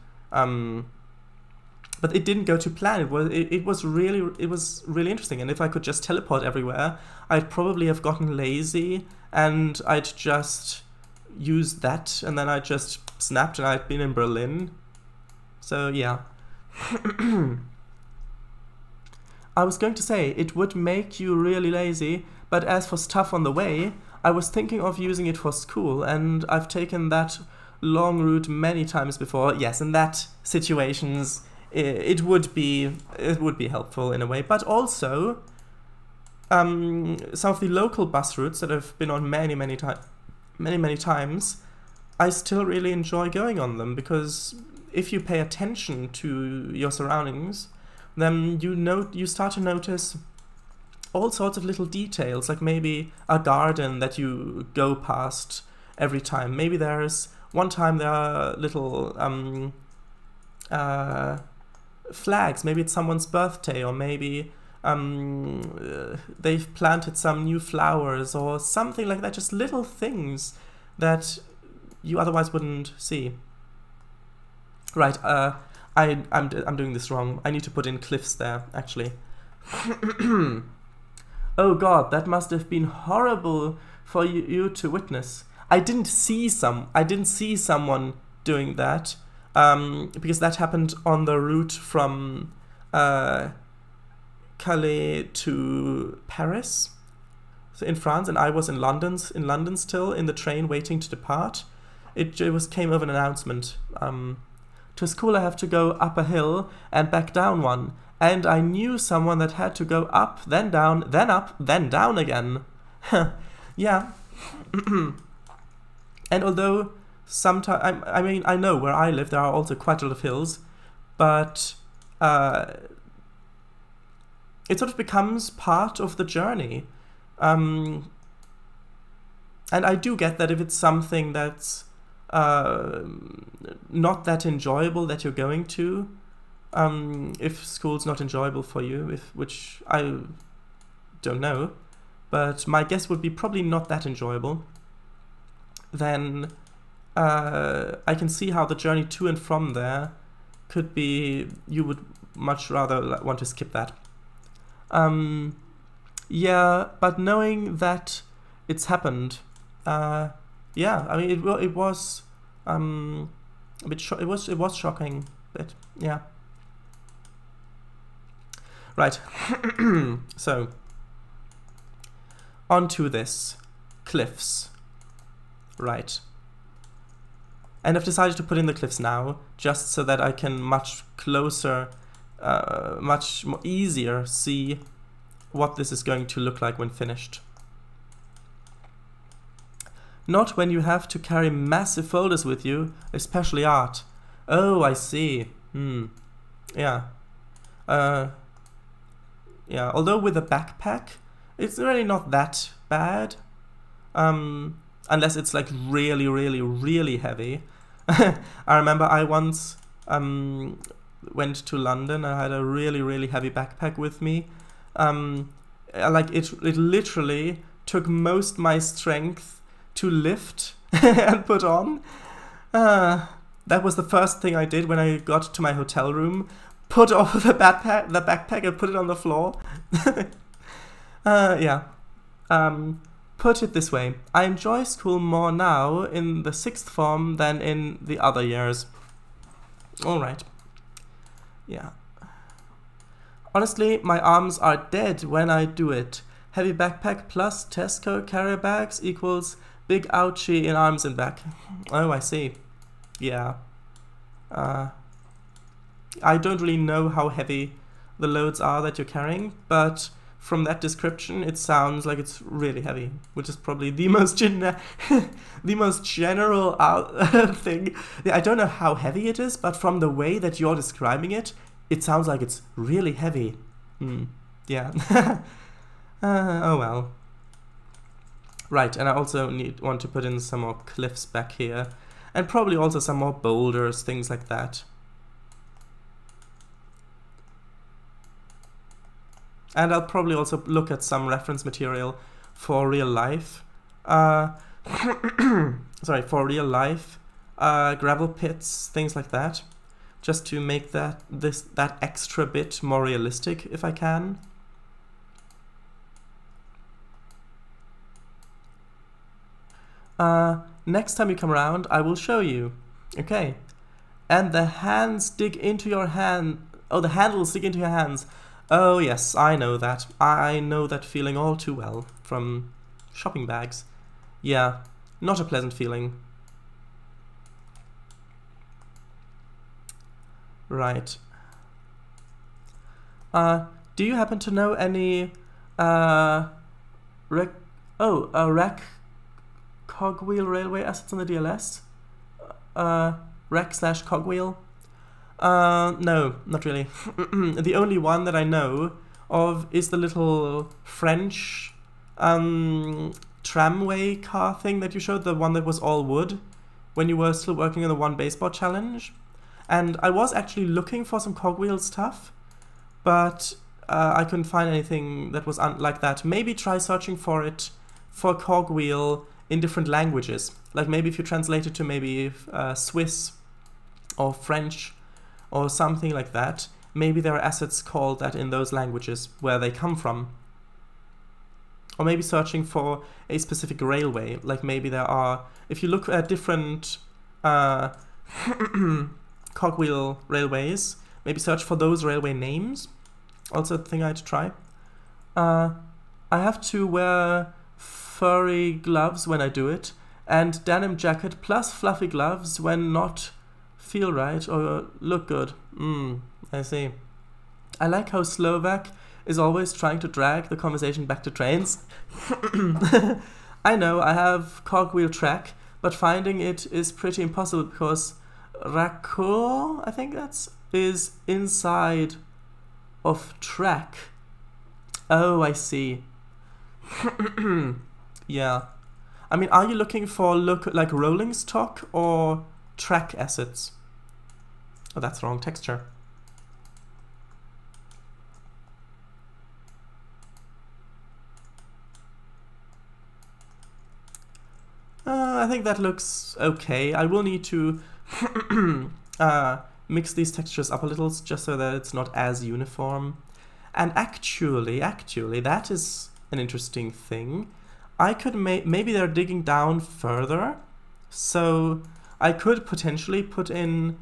but it didn't go to plan. It was really interesting, and if I could just teleport everywhere, I'd probably have gotten lazy and I'd just used that, and then I just snapped and I'd been in Berlin. So yeah. I was going to say it would make you really lazy, but as for stuff on the way, I was thinking of using it for school, and I've taken that long route many times before, yes, in that situations it would be helpful in a way. But also some of the local bus routes that I've been on many times, I still really enjoy going on them, because if you pay attention to your surroundings, then you start to notice all sorts of little details, like maybe a garden that you go past every time. Maybe there's one time there are little flags. Maybe it's someone's birthday, or maybe they've planted some new flowers or something like that. Just little things that you otherwise wouldn't see. Right, I'm doing this wrong. I need to put in cliffs there, actually. Oh god, that must have been horrible for you to witness. I didn't see someone doing that, because that happened on the route from Calais to Paris, so in France, and I was in London still, in the train waiting to depart. It came over an announcement. To school I have to go up a hill and back down one, and I knew someone that had to go up, then down, then up, then down again. Yeah. And although sometimes, I mean, I know where I live there are also quite a lot of hills, but it sort of becomes part of the journey. And I do get that if it's something that's not that enjoyable that you're going to, if school's not enjoyable for you, which I don't know, but my guess would be probably not that enjoyable, then I can see how the journey to and from there could be, you would much rather want to skip that. Yeah, but knowing that it's happened, yeah, I mean, it was a bit it was shocking, but yeah. Right. So on to this cliffs. Right. And I've decided to put in the cliffs now, just so that I can much closer, much more easier see what this is going to look like when finished. Not when you have to carry massive folders with you, especially art. Oh, I see. Yeah. Yeah, although with a backpack, it's really not that bad. Unless it's like really, really, really heavy. I remember I once went to London. I had a really, really heavy backpack with me. Like it literally took most my strength to lift and put on. That was the first thing I did when I got to my hotel room. Put off the backpack and put it on the floor. Yeah. Put it this way, I enjoy school more now in the 6th form than in the other years. Alright. Yeah. Honestly, my arms are dead when I do it. Heavy backpack plus Tesco carrier bags equals big ouchie in arms and back. Oh, I see. Yeah. I don't really know how heavy the loads are that you're carrying, but from that description, it sounds like it's really heavy, which is probably the most general thing. Yeah, I don't know how heavy it is, but from the way that you're describing it, it sounds like it's really heavy. Yeah. Oh well. Right, and I also want to put in some more cliffs back here, and probably also some more boulders, things like that. And I'll probably also look at some reference material for real life. Sorry, for real life gravel pits, things like that, just to make that extra bit more realistic if I can. Next time you come around, I will show you. Okay. And the hands dig into your hand. Oh, the handles dig into your hands. Oh yes, I know that. I know that feeling all too well from shopping bags. Yeah, not a pleasant feeling. Right. Do you happen to know any rec cogwheel railway assets on the DLS? Rec/cogwheel? No, not really. The only one that I know of is the little French tramway car thing that you showed, the one that was all wood, when you were still working on the one baseboard challenge. And I was actually looking for some cogwheel stuff, but I couldn't find anything that was like that. Maybe try searching for it, for cogwheel, in different languages. Like maybe if you translate it to maybe Swiss or French or something like that, maybe there are assets called that in those languages where they come from. Or maybe searching for a specific railway, like maybe there are, if you look at different cogwheel railways, maybe search for those railway names. Also a thing I had to try. I have to wear furry gloves when I do it, and denim jacket plus fluffy gloves when not feel right or look good. I see. I like how Slovak is always trying to drag the conversation back to Trainz. I know, I have cogwheel track, but finding it is pretty impossible because raccord, I think is inside of track. Oh, I see. Yeah. I mean, are you looking for like rolling stock or track assets? Oh, that's the wrong texture. I think that looks okay. I will need to mix these textures up a little just so that it's not as uniform. And actually, that is an interesting thing. I could maybe they're digging down further, so I could potentially put in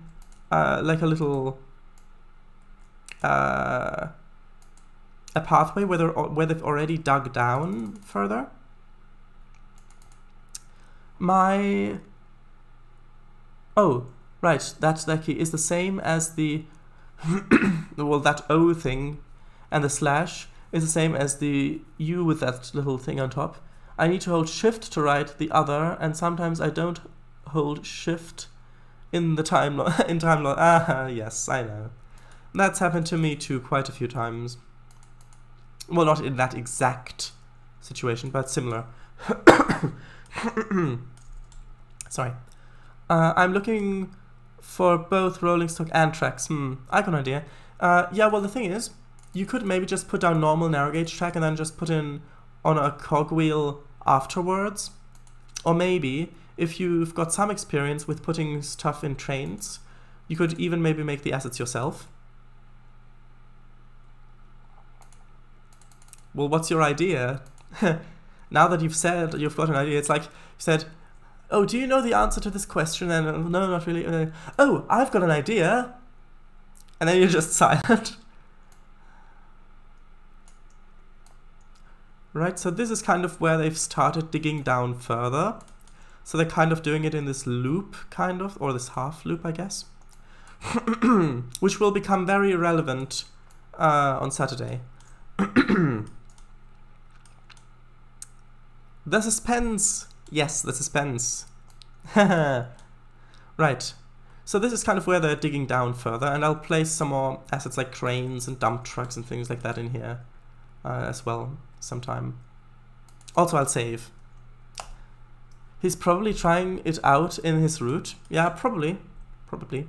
like a little a pathway where they've already dug down further. Oh, right, that key is the same as the well, that O thing, and the slash is the same as the U with that little thing on top. I need to hold shift to write the other, and sometimes I don't hold shift in the timeline. Ah, yes, I know. That's happened to me too quite a few times. Well, not in that exact situation, but similar. Sorry. I'm looking for both rolling stock and tracks. I got an idea. Yeah, well, the thing is, you could maybe just put down normal narrow gauge track and then just put in on a cogwheel afterwards. Or maybe, if you've got some experience with putting stuff in trains, you could even maybe make the assets yourself. Well, what's your idea? Now that you've said you've got an idea, it's like you said, oh, do you know the answer to this question? And no, not really. Oh, I've got an idea. And then you're just silent. Right, so this is kind of where they've started digging down further. So they're kind of doing it in this loop, kind of, or this half loop, I guess. Which will become very relevant on Saturday. The suspense! Yes, the suspense. Right. So this is kind of where they're digging down further, and I'll place some more assets like cranes and dump trucks and things like that in here as well sometime. Also, I'll save. He's probably trying it out in his route. Yeah, probably. Probably.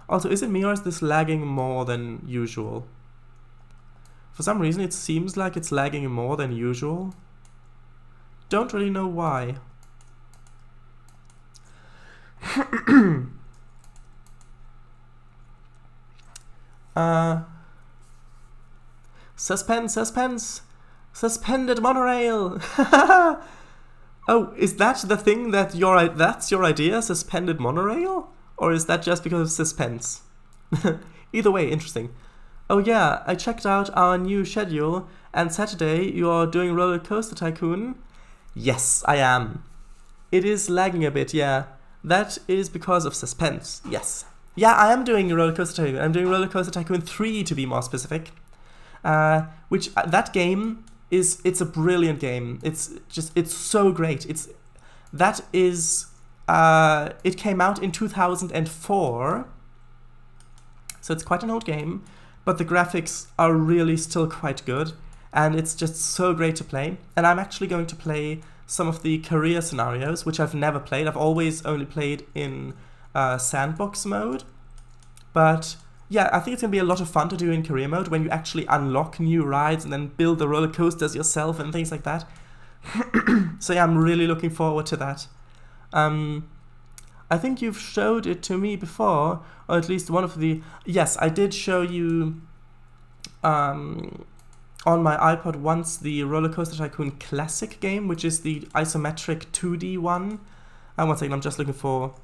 Also, is it me or is this lagging more than usual? For some reason, it seems like it's lagging more than usual. Don't really know why. Suspense, suspense! Suspended monorail! Oh, is that the thing that that's your idea, suspended monorail? Or is that just because of suspense? Either way, interesting. Oh yeah, I checked out our new schedule, and Saturday you're doing Roller Coaster Tycoon? Yes, I am. It is lagging a bit, yeah. That is because of suspense, yes. Yeah, I am doing Roller Coaster Tycoon. I'm doing Roller Coaster Tycoon 3 to be more specific. Which, that game it's a brilliant game. It's so great. It came out in 2004. So it's quite an old game, but the graphics are really still quite good. And it's just so great to play. And I'm actually going to play some of the career scenarios, which I've never played. I've always only played in sandbox mode. But yeah, I think it's going to be a lot of fun to do in career mode when you actually unlock new rides and then build the roller coasters yourself and things like that. So yeah, I'm really looking forward to that. I think you've showed it to me before, or at least one of the... Yes, I did show you on my iPod once the Roller Coaster Tycoon Classic game, which is the isometric 2D one. One second, I'm just looking for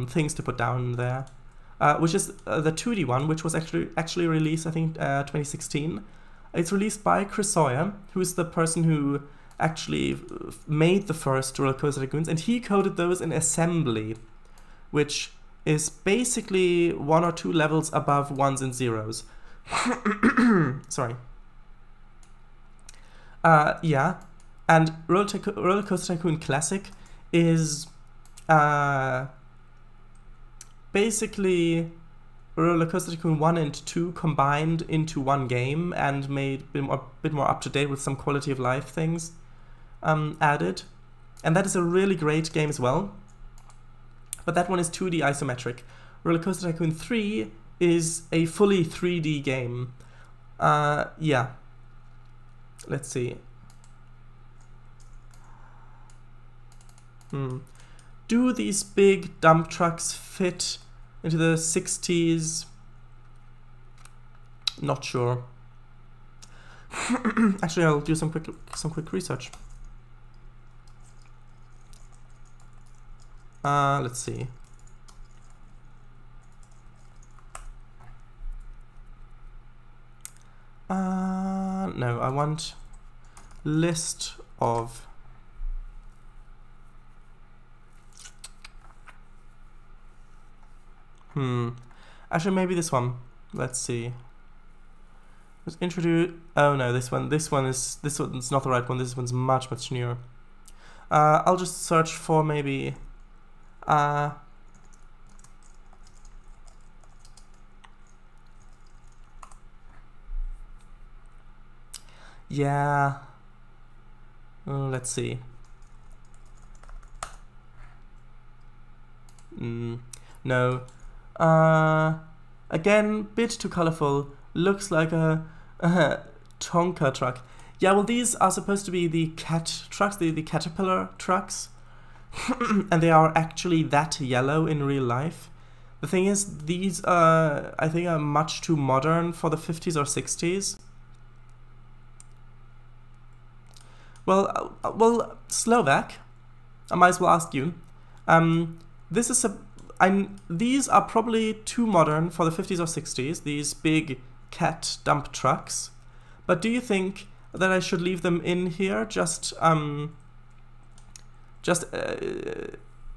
things to put down there. Which is the 2D one, which was actually released, I think, 2016. It's released by Chris Sawyer, who is the person who actually made the first Roller Coaster Tycoons, and he coded those in assembly, which is basically 1 or 2 levels above ones and zeros. Sorry. Yeah, and Roller Coaster Tycoon Classic is basically Roller Coaster Tycoon 1 and 2 combined into one game and made a bit more up to date with some quality of life things added. And that is a really great game as well. But that one is 2D isometric. Roller Coaster Tycoon 3 is a fully 3D game. Yeah. Let's see. Do these big dump trucks fit into the 60s? Not sure. Actually, I'll do some quick research. Let's see. No, I want list of actually maybe this one. Let's see. Let's introduce. Oh no, this one's not the right one. This one's much newer. I'll just search for maybe yeah. Let's see. No. Again, bit too colorful. Looks like a Tonka truck. Yeah, well, these are supposed to be the cat trucks, the caterpillar trucks. And they are actually that yellow in real life. The thing is, these I think are much too modern for the 50s or 60s. Well, Slovak, I might as well ask you. These are probably too modern for the 50s or 60s, these big cat dump trucks. But do you think that I should leave them in here just so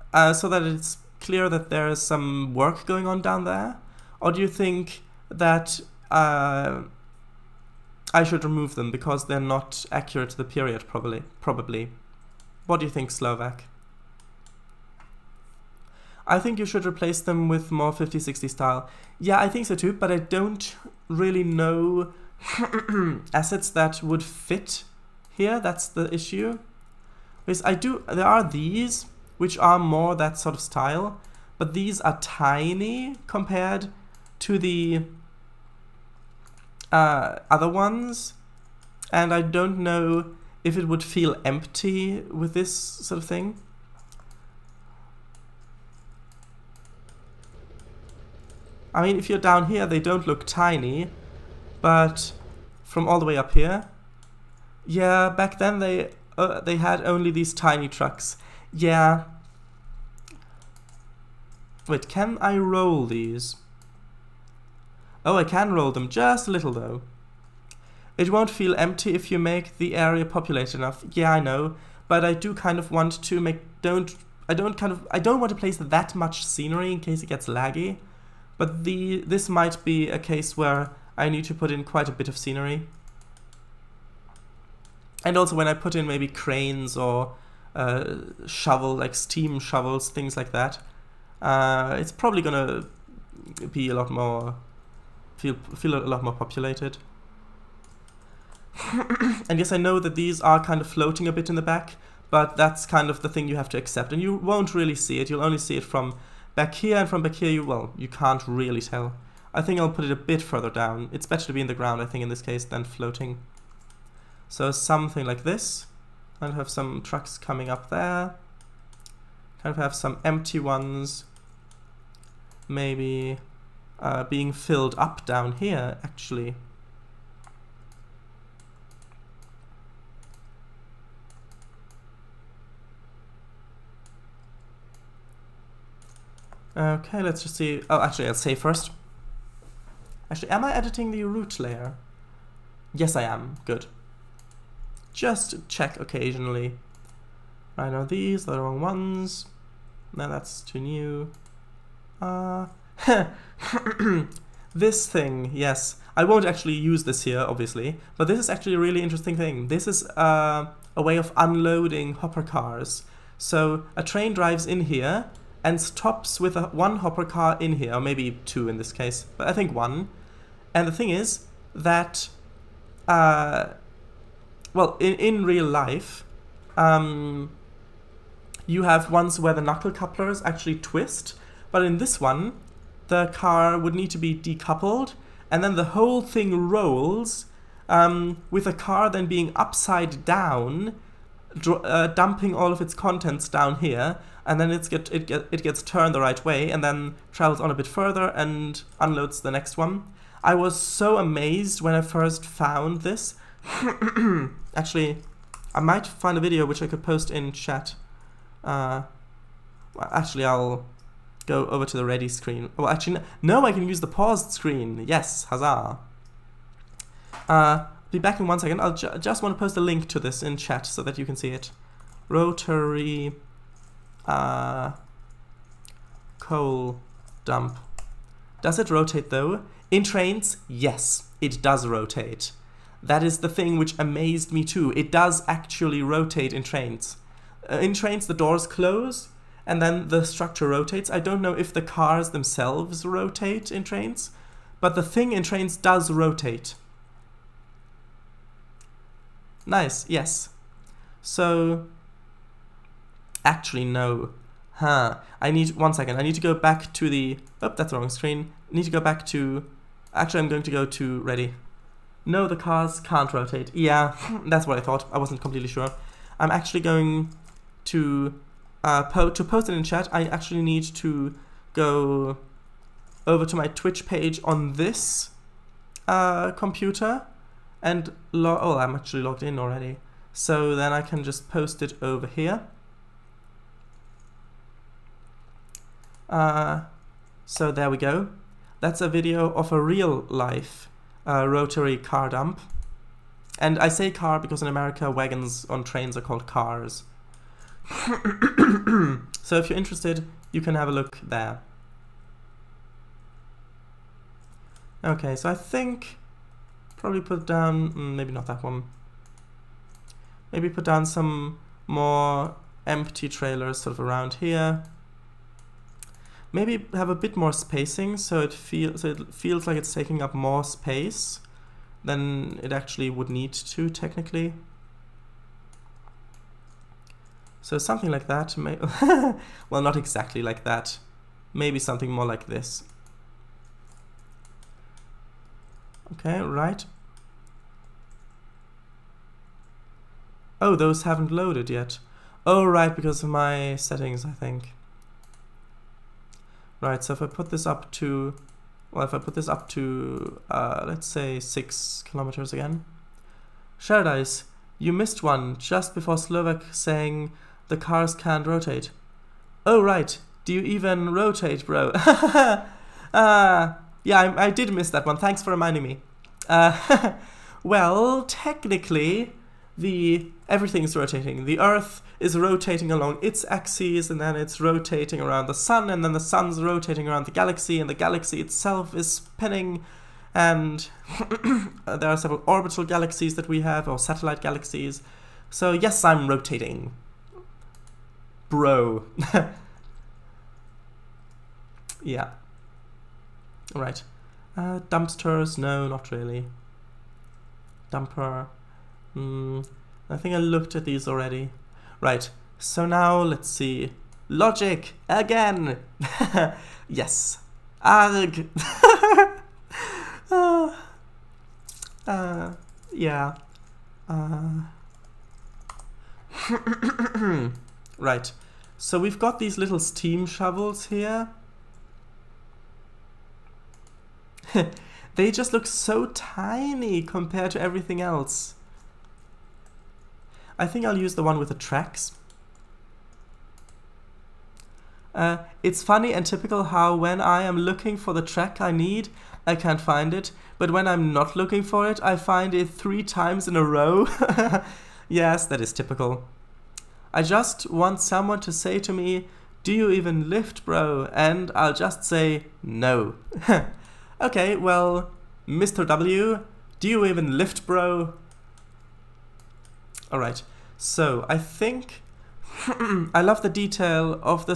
that it's clear that there is some work going on down there? Or do you think that I should remove them because they're not accurate to the period, probably? What do you think, Slovak? I think you should replace them with more 50-60 style. Yeah, I think so too, but I don't really know assets that would fit here. That's the issue. Because there are these, which are more that sort of style, but these are tiny compared to the other ones, and I don't know if it would feel empty with this sort of thing. I mean, if you're down here, they don't look tiny, but from all the way up here, yeah, back then they had only these tiny trucks. Yeah. Wait, can I roll these? Oh, I can roll them just a little though. It won't feel empty if you make the area populated enough. Yeah, I know, but I do kind of want to I don't want to place that much scenery in case it gets laggy, but this might be a case where I need to put in quite a bit of scenery. And also when I put in maybe cranes or shovel, like steam shovels, things like that, it's probably gonna be a lot more, feel a lot more populated. And yes, I know that these are kind of floating a bit in the back, but that's kind of the thing you have to accept, and you won't really see it. You'll only see it from back here, and from back here you can't really tell. I think I'll put it a bit further down. It's better to be in the ground, I think, in this case, than floating. So something like this. I'll have some trucks coming up there. Kind of have some empty ones. Maybe being filled up down here, actually. Okay, let's just see. Oh, actually, I'll save first. Actually, am I editing the root layer? Yes, I am. Good. Just check occasionally. Right, now these are the wrong ones. No, that's too new. This thing, yes. I won't actually use this here, obviously, but this is actually a really interesting thing. This is a way of unloading hopper cars. So a train drives in here and stops with one hopper car in here, or maybe two in this case, but I think one. And the thing is that, well, in real life, you have ones where the knuckle couplers actually twist, but in this one, the car would need to be decoupled, and then the whole thing rolls, with the car then being upside down, dumping all of its contents down here, and then it gets turned the right way, and then travels on a bit further and unloads the next one. I was so amazed when I first found this. Actually, I might find a video which I could post in chat. Well, actually, I'll go over to the ready screen. Well, actually, no, I can use the paused screen. Yes, huzzah. Be back in 1 second. I'll just want to post a link to this in chat so that you can see it. Rotary coal dump. Does it rotate though? In Trainz, yes, it does rotate. That is the thing which amazed me too. It does actually rotate in Trainz. In Trainz, the doors close and then the structure rotates. I don't know if the cars themselves rotate in Trainz, but the thing in Trainz does rotate. Nice, yes. So, actually no. I need, 1 second, I need to go back to the, oh, that's the wrong screen. I need to go back to, actually I'm going to go to ready. No, the cars can't rotate. Yeah, that's what I thought. I wasn't completely sure. I'm actually going to post it in chat. I actually need to go over to my Twitch page on this computer and oh, I'm actually logged in already. So then I can just post it over here. So there we go. That's a video of a real life rotary car dump. And I say car because in America wagons on trains are called cars. So if you're interested, you can have a look there. Okay, so I think probably put down, maybe not that one. Maybe put down some more empty trailers sort of around here. Maybe have a bit more spacing so it feels like it's taking up more space than it actually would need to technically. So something like that. Well, not exactly like that. Maybe something more like this. Okay, right. Oh, those haven't loaded yet. Oh, right, because of my settings, I think. Right, so if I put this up to, well, if I put this up to, let's say 6 kilometers again. Sherdice, you missed one just before Slovak saying the cars can't rotate. Oh, right. Do you even rotate, bro? Yeah, I did miss that one. Thanks for reminding me. Well, technically, everything is rotating. The Earth is rotating along its axis, and then it's rotating around the Sun, and then the Sun's rotating around the galaxy, and the galaxy itself is spinning, and there are several orbital galaxies that we have, or satellite galaxies. So yes, I'm rotating. Bro. Yeah. Alright. Dumpsters? No, not really. Dumper. I think I looked at these already. Right. So now, let's see. Logic! Again! Yes. Arg! Yeah. Right. So we've got these little steam shovels here. They just look so tiny compared to everything else. I think I'll use the one with the tracks. It's funny and typical how when I am looking for the track I need, I can't find it. But when I'm not looking for it, I find it 3 times in a row. Yes, that is typical. I just want someone to say to me, "Do you even lift, bro?" And I'll just say, "No." Okay, well, Mr. W, do you even lift, bro? Alright, so I think I love the detail of the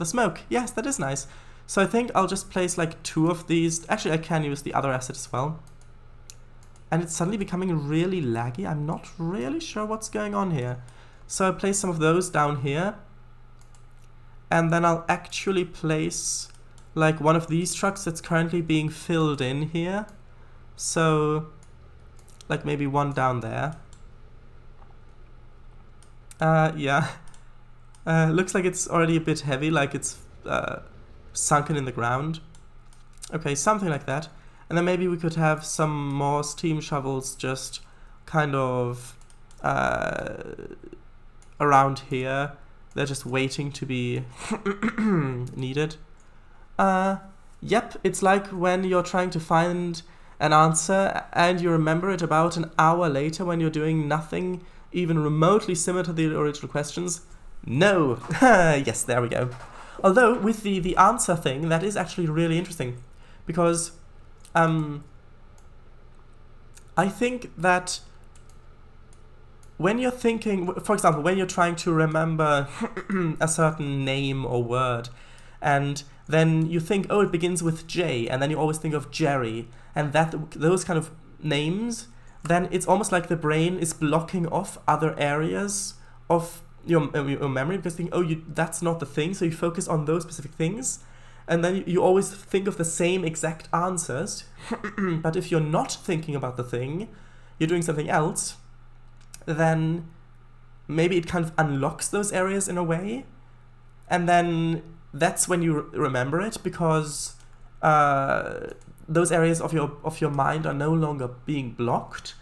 smoke. Yes, that is nice. So I think I'll just place like 2 of these. Actually, I can use the other asset as well. And it's suddenly becoming really laggy. I'm not really sure what's going on here. So I place some of those down here. And then I'll actually place like one of these trucks that's currently being filled in here. So like maybe one down there. Yeah. Looks like it's already a bit heavy, like it's sunken in the ground. Okay, something like that. And then maybe we could have some more steam shovels just kind of around here. They're just waiting to be needed. Yep, it's like when you're trying to find an answer and you remember it about an hour later when you're doing nothing even remotely similar to the original questions. No! Yes, there we go. Although, with the answer thing, that is actually really interesting. Because, I think that when you're thinking, for example, when you're trying to remember a certain name or word, and then you think, oh, it begins with J, and then you always think of Jerry, and those kind of names, then it's almost like the brain is blocking off other areas of your memory, because you think, oh, that's not the thing, so you focus on those specific things, and then you always think of the same exact answers. But if you're not thinking about the thing, you're doing something else, then maybe it kind of unlocks those areas in a way, and then that's when you remember it, because those areas of your mind are no longer being blocked.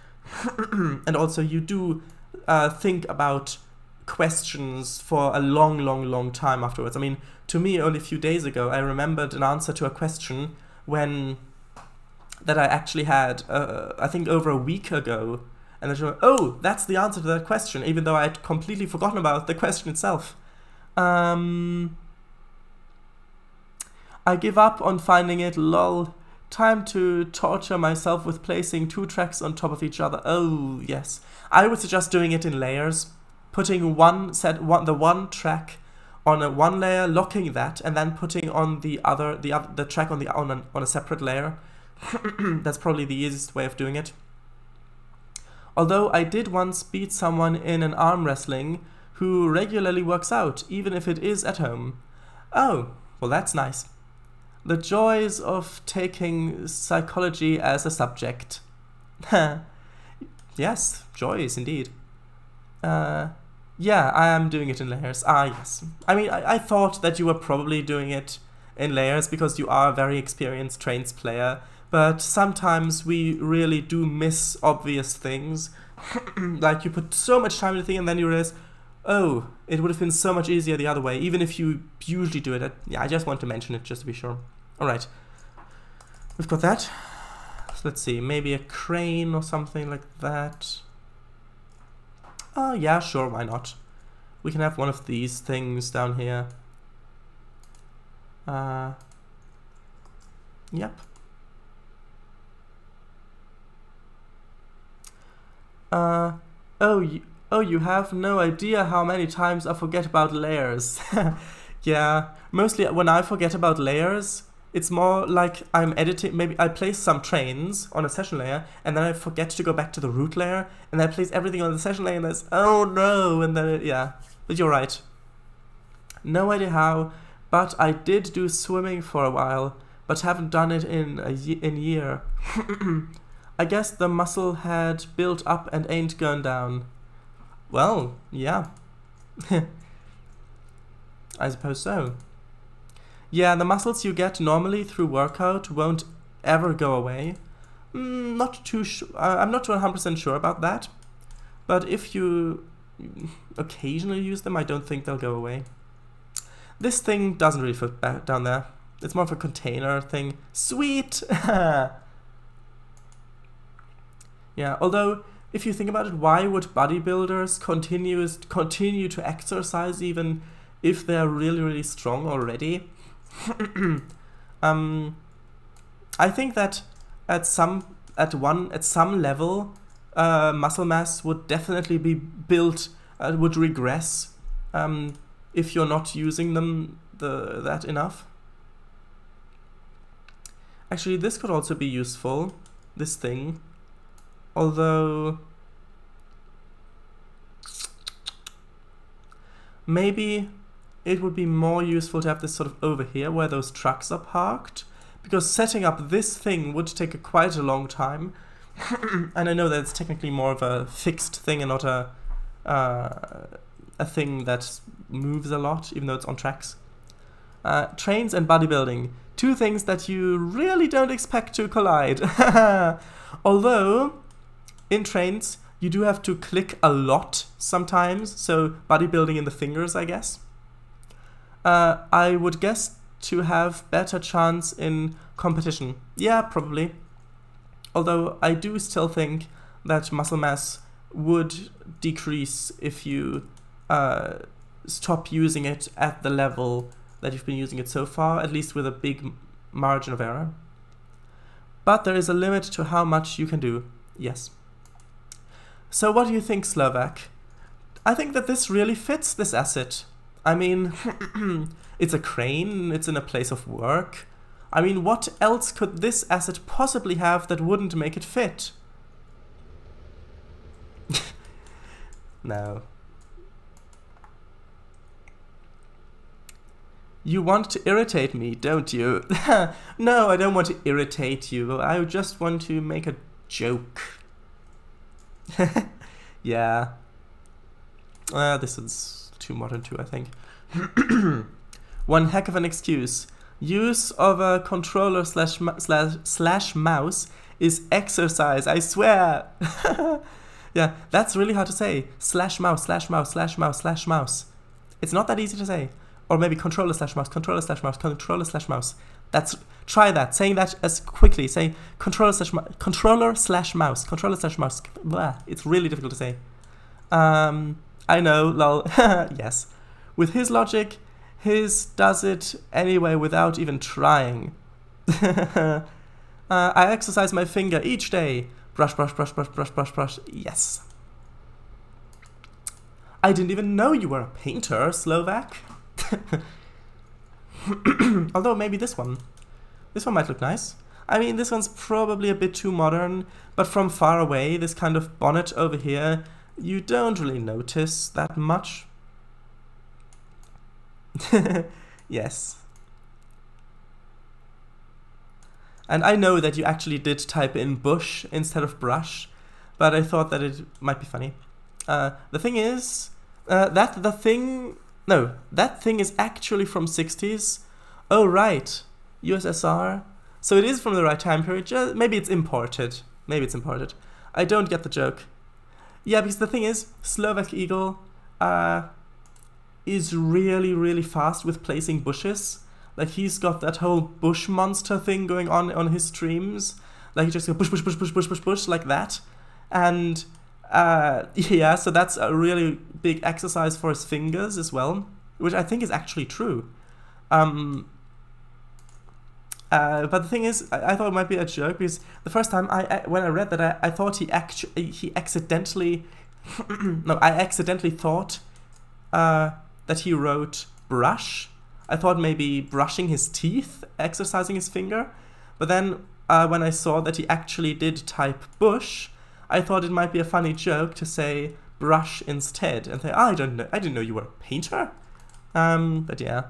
And also you do think about questions for a long time afterwards. I mean, to me, only a few days ago, I remembered an answer to a question that I actually had, I think over a week ago. And then, oh, that's the answer to that question, even though I had completely forgotten about the question itself. I give up on finding it, lol. Time to torture myself with placing 2 tracks on top of each other. Oh, yes. I would suggest doing it in layers. Putting the one track on one layer, locking that, and then putting on the track on a separate layer. That's probably the easiest way of doing it. Although I did once beat someone in an arm wrestling who regularly works out, even if it is at home. Oh, well, that's nice. The joys of taking psychology as a subject. Yes, joys indeed. Yeah, I am doing it in layers. Ah, yes. I mean, I thought that you were probably doing it in layers because you are a very experienced Trainz player, but sometimes we really do miss obvious things. Like you put so much time into the thing and then you realize, oh, it would have been so much easier the other way, even if you usually do it. Yeah, I just want to mention it just to be sure. Alright, we've got that. So let's see, maybe a crane or something like that. Oh, yeah, sure, why not? We can have one of these things down here. Yep. Oh, you have no idea how many times I forget about layers. Yeah, mostly when I forget about layers, it's more like I'm editing, maybe I place some trains on a session layer, and then I forget to go back to the root layer, and I place everything on the session layer, and there's, oh no, and then, yeah. But you're right. No idea how, but I did do swimming for a while, but haven't done it in a year. I guess the muscle had built up and ain't gone down. Well, yeah. I suppose so. Yeah, the muscles you get normally through workout won't ever go away. I'm not 100% sure about that. But if you occasionally use them, I don't think they'll go away. This thing doesn't really fit back down there. It's more of a container thing. Sweet! Yeah, although, if you think about it, why would bodybuilders continue to exercise even if they're really, really strong already? I think that at some level, muscle mass would definitely be built, would regress if you're not using them that enough. Actually, this could also be useful, this thing. Although maybe it would be more useful to have this sort of over here where those trucks are parked, because setting up this thing would take quite a long time. And I know that it's technically more of a fixed thing and not a thing that moves a lot, even though it's on tracks. Trains and bodybuilding, two things that you really don't expect to collide. Although in Trainz you do have to click a lot sometimes, so bodybuilding in the fingers, I guess. I would guess to have better chance in competition. Yeah, probably. Although I do still think that muscle mass would decrease if you stop using it at the level that you've been using it so far, at least with a big margin of error. But there is a limit to how much you can do, yes. So what do you think, Slovak? I think that this really fits this asset. I mean, it's a crane, it's in a place of work. I mean, what else could this asset possibly have that wouldn't make it fit? No. You want to irritate me, don't you? No, I don't want to irritate you. I just want to make a joke. Yeah. This is too modern too, I think. One heck of an excuse. Use of a controller slash mouse is exercise, I swear. Yeah, that's really hard to say. Slash mouse, slash mouse, slash mouse, slash mouse. It's not that easy to say. Or maybe controller slash mouse, controller slash mouse, controller slash mouse. Try that. Saying that as quickly. Say controller slash mouse, controller slash mouse, controller slash mouse. Blah. It's really difficult to say. I know, lol. Yes. With his logic, his does it anyway without even trying. I exercise my finger each day. Brush, brush, brush, brush, brush, brush, brush. Yes. I didn't even know you were a painter, Slovak. Although maybe this one. This one might look nice. I mean, this one's probably a bit too modern, but from far away, this kind of bonnet over here, you don't really notice that much. Yes. And I know that you actually did type in bush instead of brush, but I thought that it might be funny. The thing is, that thing is actually from 60s. Oh, right. USSR. So it is from the right time period. Maybe it's imported. Maybe it's imported. I don't get the joke. Yeah, because the thing is, Slovak Eagle is really, really fast with placing bushes. Like, he's got that whole bush monster thing going on his streams. Like, he just goes bush, bush, bush, bush, bush, bush, bush, like that. And Yeah, so that's a really big exercise for his fingers as well, which I think is actually true. But the thing is, I thought it might be a joke because the first time when I read that, I thought he accidentally no, I accidentally thought that he wrote brush. I thought maybe brushing his teeth, exercising his finger. But then when I saw that he actually did type bush, I thought it might be a funny joke to say brush instead and say, I didn't know you were a painter. But yeah.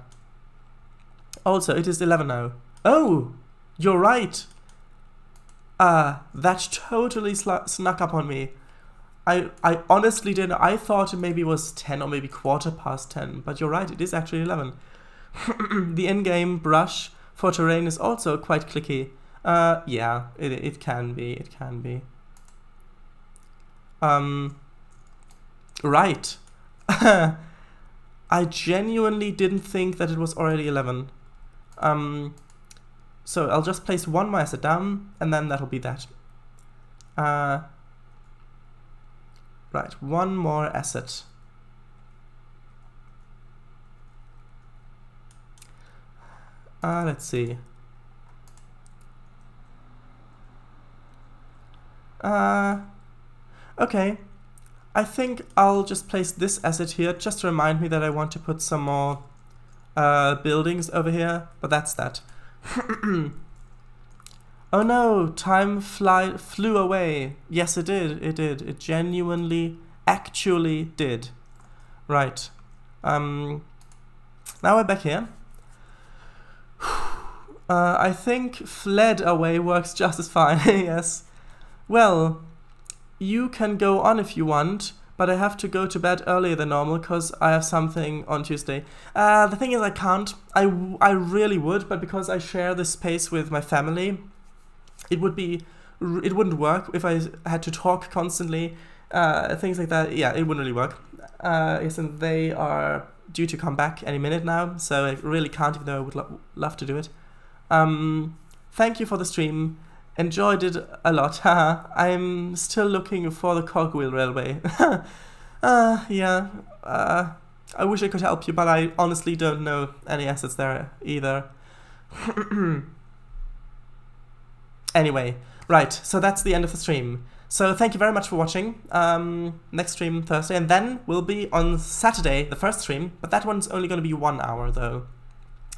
Also, it is 11 now. Oh, you're right. That totally snuck up on me. I honestly didn't. I thought it maybe was 10 or maybe 10:15, but you're right, it is actually 11. The in-game brush for terrain is also quite clicky. Yeah, it can be, it can be. Right. I genuinely didn't think that it was already 11. So I'll just place one more asset down, and then that'll be that. Right, one more asset. Let's see. Okay. I think I'll just place this asset here, just to remind me that I want to put some more buildings over here, but that's that. Oh no, time flew away. Yes, it did, it did. It genuinely, actually did. Right. Now we're back here. I think fled away works just as fine, yes. Well, you can go on if you want, but I have to go to bed earlier than normal because I have something on Tuesday. The thing is I can't. I really would, but because I share this space with my family, it wouldn't work if I had to talk constantly, things like that. Yeah, it wouldn't really work. Yes, and they are due to come back any minute now, so I really can't, even though I would love to do it. Thank you for the stream. Enjoyed it a lot. I'm still looking for the cogwheel railway. Yeah. I wish I could help you, but I honestly don't know any assets there either. Anyway, right, so that's the end of the stream. So thank you very much for watching. Next stream Thursday, and then will be on Saturday, the first stream, but that one's only going to be 1 hour though,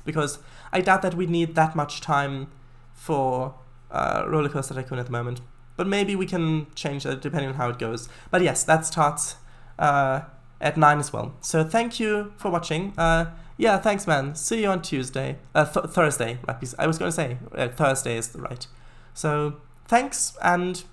because I doubt that we need that much time for Roller Coaster Tycoon at the moment. But maybe we can change that depending on how it goes. But yes, that starts at 9 as well. So thank you for watching. Yeah, thanks man. See you on Tuesday. Thursday, right? I was going to say Thursday is right. So thanks, and